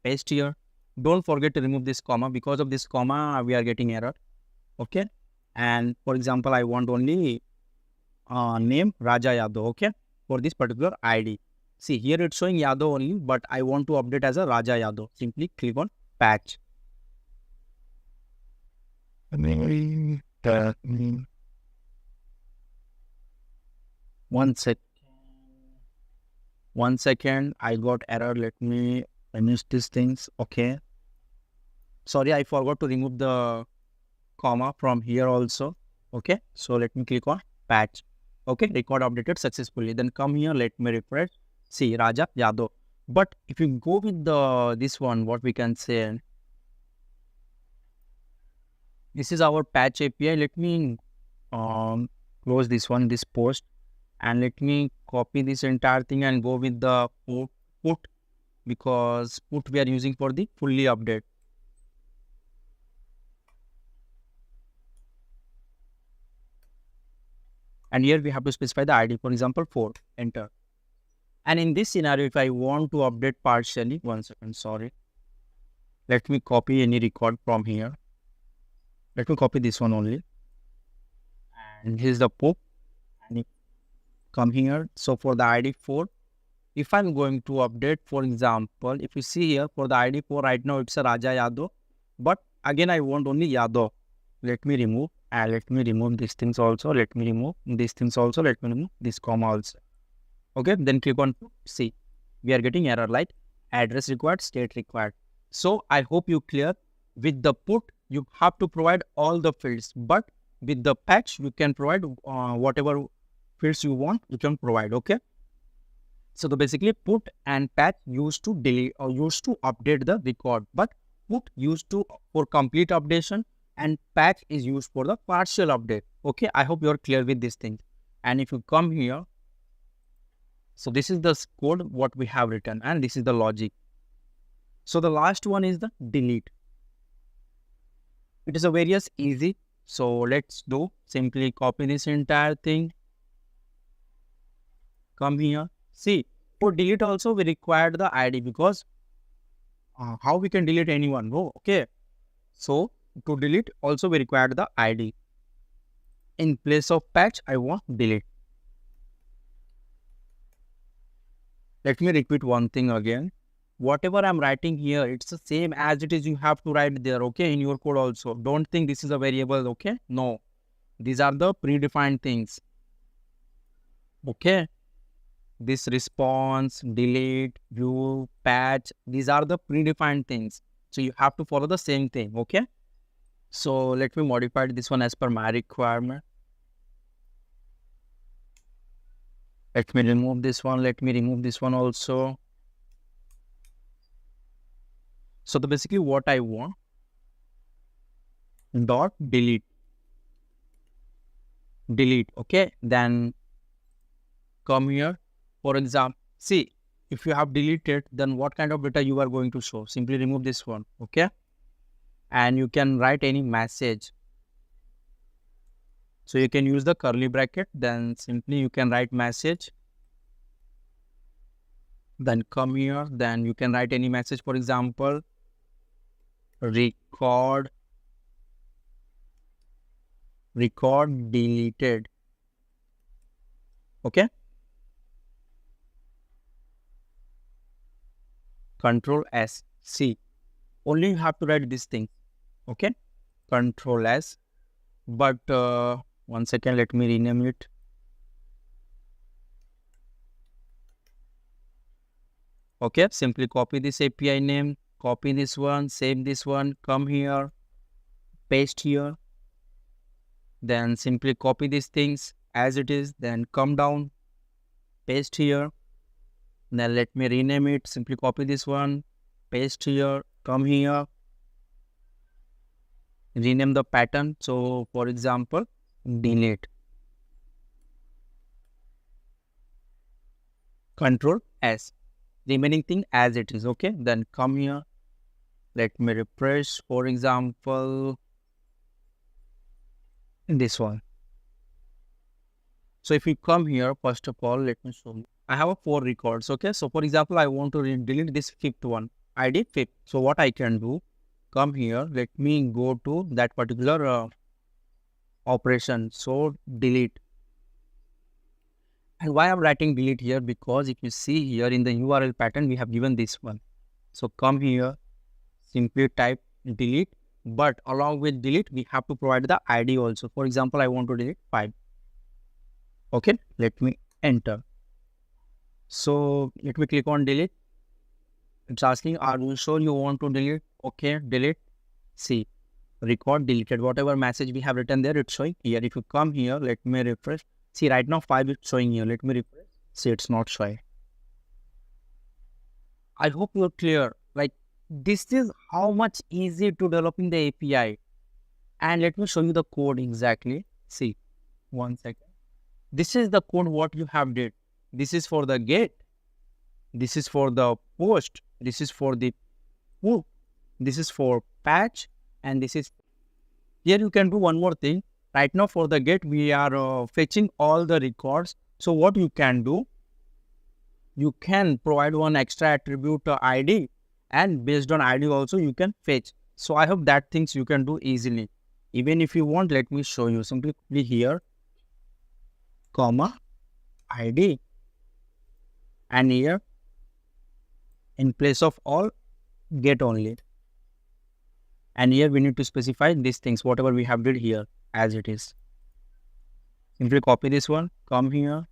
paste here. Don't forget to remove this comma. Because of this comma, we are getting error, okay? And for example, I want only name Raja Yadav, okay? For this particular ID. See, here it's showing Yadav only, but I want to update as a Raja Yadav. Simply click on patch. One second, I got error. Let me finish these things, okay? Sorry, I forgot to remove the comma from here also. Okay, so let me click on patch. Okay, record updated successfully. Then come here, let me refresh. See, Raja Yadav. But if you go with the this one, what we can say, this is our patch API. Let me close this one, this post, and let me copy this entire thing and go with the put, because put we are using for the fully update. And here we have to specify the ID, for example, 4, enter. And in this scenario, if I want to update partially, 1 second, sorry. Let me copy any record from here. Let me copy this one only. And here's the pop. And come here. So for the ID 4, if I'm going to update, for example, if you see here for the ID 4, right now it's a Raja Yadav. But again, I want only Yadav. Let me remove. And let me remove these things also. Let me remove these things also. Let me remove this comma also. Okay, then click on see. We are getting error like address required, state required. So I hope you clear. With the put, you have to provide all the fields, but with the patch, you can provide whatever fields you want, you can provide. Okay. So the basically put and patch used to delete or used to update the record, but put used to for complete updation and patch is used for the partial update. Okay. I hope you are clear with these things. And if you come here, so this is the code what we have written, and this is the logic. So the last one is the delete. It is a various easy. So let's do simply copy this entire thing. Come here. See, for delete also we required the ID, because how we can delete anyone? No, okay. So to delete also we required the ID. In place of patch, I want delete. Let me repeat one thing again. Whatever I'm writing here, it's the same as it is. You have to write there, okay, in your code also. Don't think this is a variable, okay? No, these are the predefined things, okay? This response, delete, view, patch, these are the predefined things. So you have to follow the same thing, okay? So let me modify this one as per my requirement. Let me remove this one. Let me remove this one also. So the basically what I want, dot delete, okay? Then come here. For example, see, if you have deleted, then what kind of data you are going to show? Simply remove this one, okay? And you can write any message. So you can use the curly bracket, then simply you can write message. Then come here, then you can write any message, for example, record deleted, okay? Control S, C. Only you have to write this thing, okay? Control S. But 1 second, let me rename it. Okay, simply copy this API name, copy this one, save this one, come here, paste here. Then simply copy these things as it is, then come down, paste here. Then let me rename it, simply copy this one, paste here, come here, rename the pattern. So for example, delete. Control S. Remaining thing as it is, okay? Then come here. Let me refresh, for example, this one. So if you come here, first of all, let me show you. I have 4 records, okay? So for example, I want to delete this 5th one, ID 5th. So what I can do, come here, let me go to that particular operation. So delete. And why I'm writing delete here? Because if you see here in the URL pattern, we have given this one. So come here, simply type delete, but along with delete, we have to provide the ID also. For example, I want to delete 5. Okay, let me enter. So let me click on delete. It's asking, are you sure you want to delete? Okay, delete. See, record deleted. Whatever message we have written there, it's showing here. If you come here, let me refresh. See, right now 5 is showing here. Let me refresh. See, it's not showing. I hope you're clear. Like, this is how much easy to developing the API. And let me show you the code exactly. See, 1 second. This is the code what you have did. This is for the get. This is for the post. This is for the pull. This is for patch. And this is here. You can do one more thing. Right now for the get, we are fetching all the records. So what you can do, you can provide one extra attribute ID, and based on ID also you can fetch. So I hope that things you can do easily. Even if you want, let me show you. Simply click here, comma, ID, and here in place of all, get only. And here we need to specify these things, whatever we have did here as it is. Simply copy this one, come here,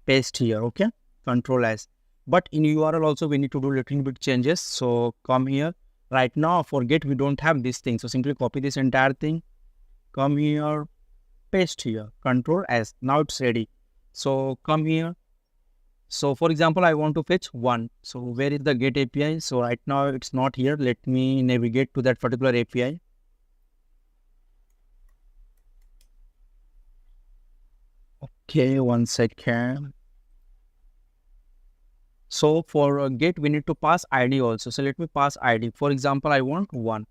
paste here, okay? Control S. But in URL also we need to do little bit changes. So come here. Right now for get we don't have this thing. So simply copy this entire thing, come here, paste here, Control S. Now it's ready. So come here. So for example, I want to fetch 1. So where is the get API? So right now it's not here. Let me navigate to that particular API. Okay, 1 second. So for get, we need to pass ID also. So let me pass ID. For example, I want 1.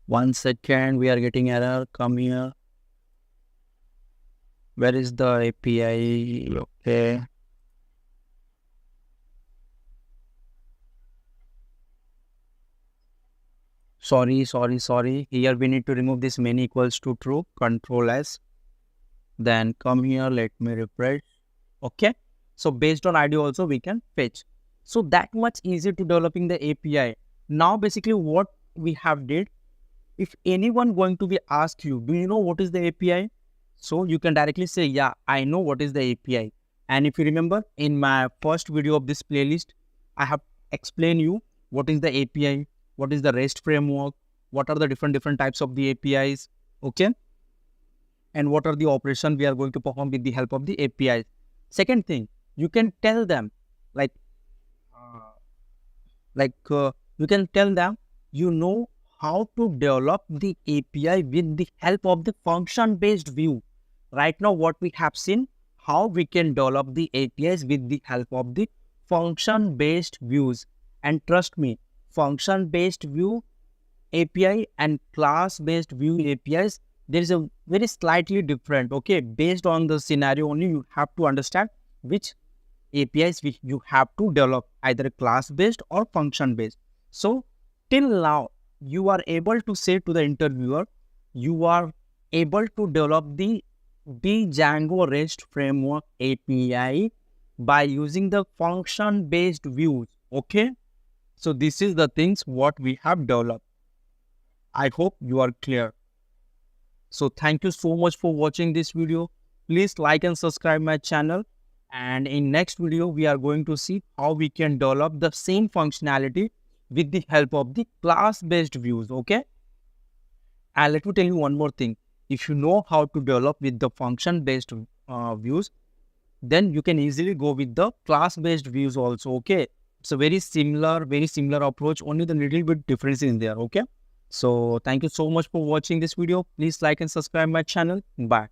One second, we are getting error. Come here. Where is the API? Okay. Sorry. Here we need to remove this main equals to true. Control S. Then come here. Let me refresh. Okay. So based on ID also we can fetch. So that much easy to developing the API. Now basically what we have did, if anyone going to be ask you, do you know what is the API? So you can directly say, yeah, I know what is the API. And if you remember in my first video of this playlist, I have explained you what is the API, what is the REST framework, what are the different types of the APIs, okay? And what are the operations we are going to perform with the help of the APIs. Second thing, you can tell them you can tell them, you know how to develop the API with the help of the function-based view. Right now, what we have seen, how we can develop the APIs with the help of the function-based views. And trust me, function-based view API and class-based view APIs, there is a very slightly different, okay? Based on the scenario only, you have to understand which APIs which you have to develop, either class-based or function-based. So, till now, you are able to say to the interviewer, you are able to develop the Django REST Framework API by using the function-based views, okay? So this is the things what we have developed. I hope you are clear. So thank you so much for watching this video. Please like and subscribe my channel. And in next video, we are going to see how we can develop the same functionality with the help of the class-based views, okay? And let me tell you one more thing. If you know how to develop with the function-based views, then you can easily go with the class-based views also, okay? It's a very similar approach, only the little bit difference in there, okay? So thank you so much for watching this video. Please like and subscribe my channel. Bye.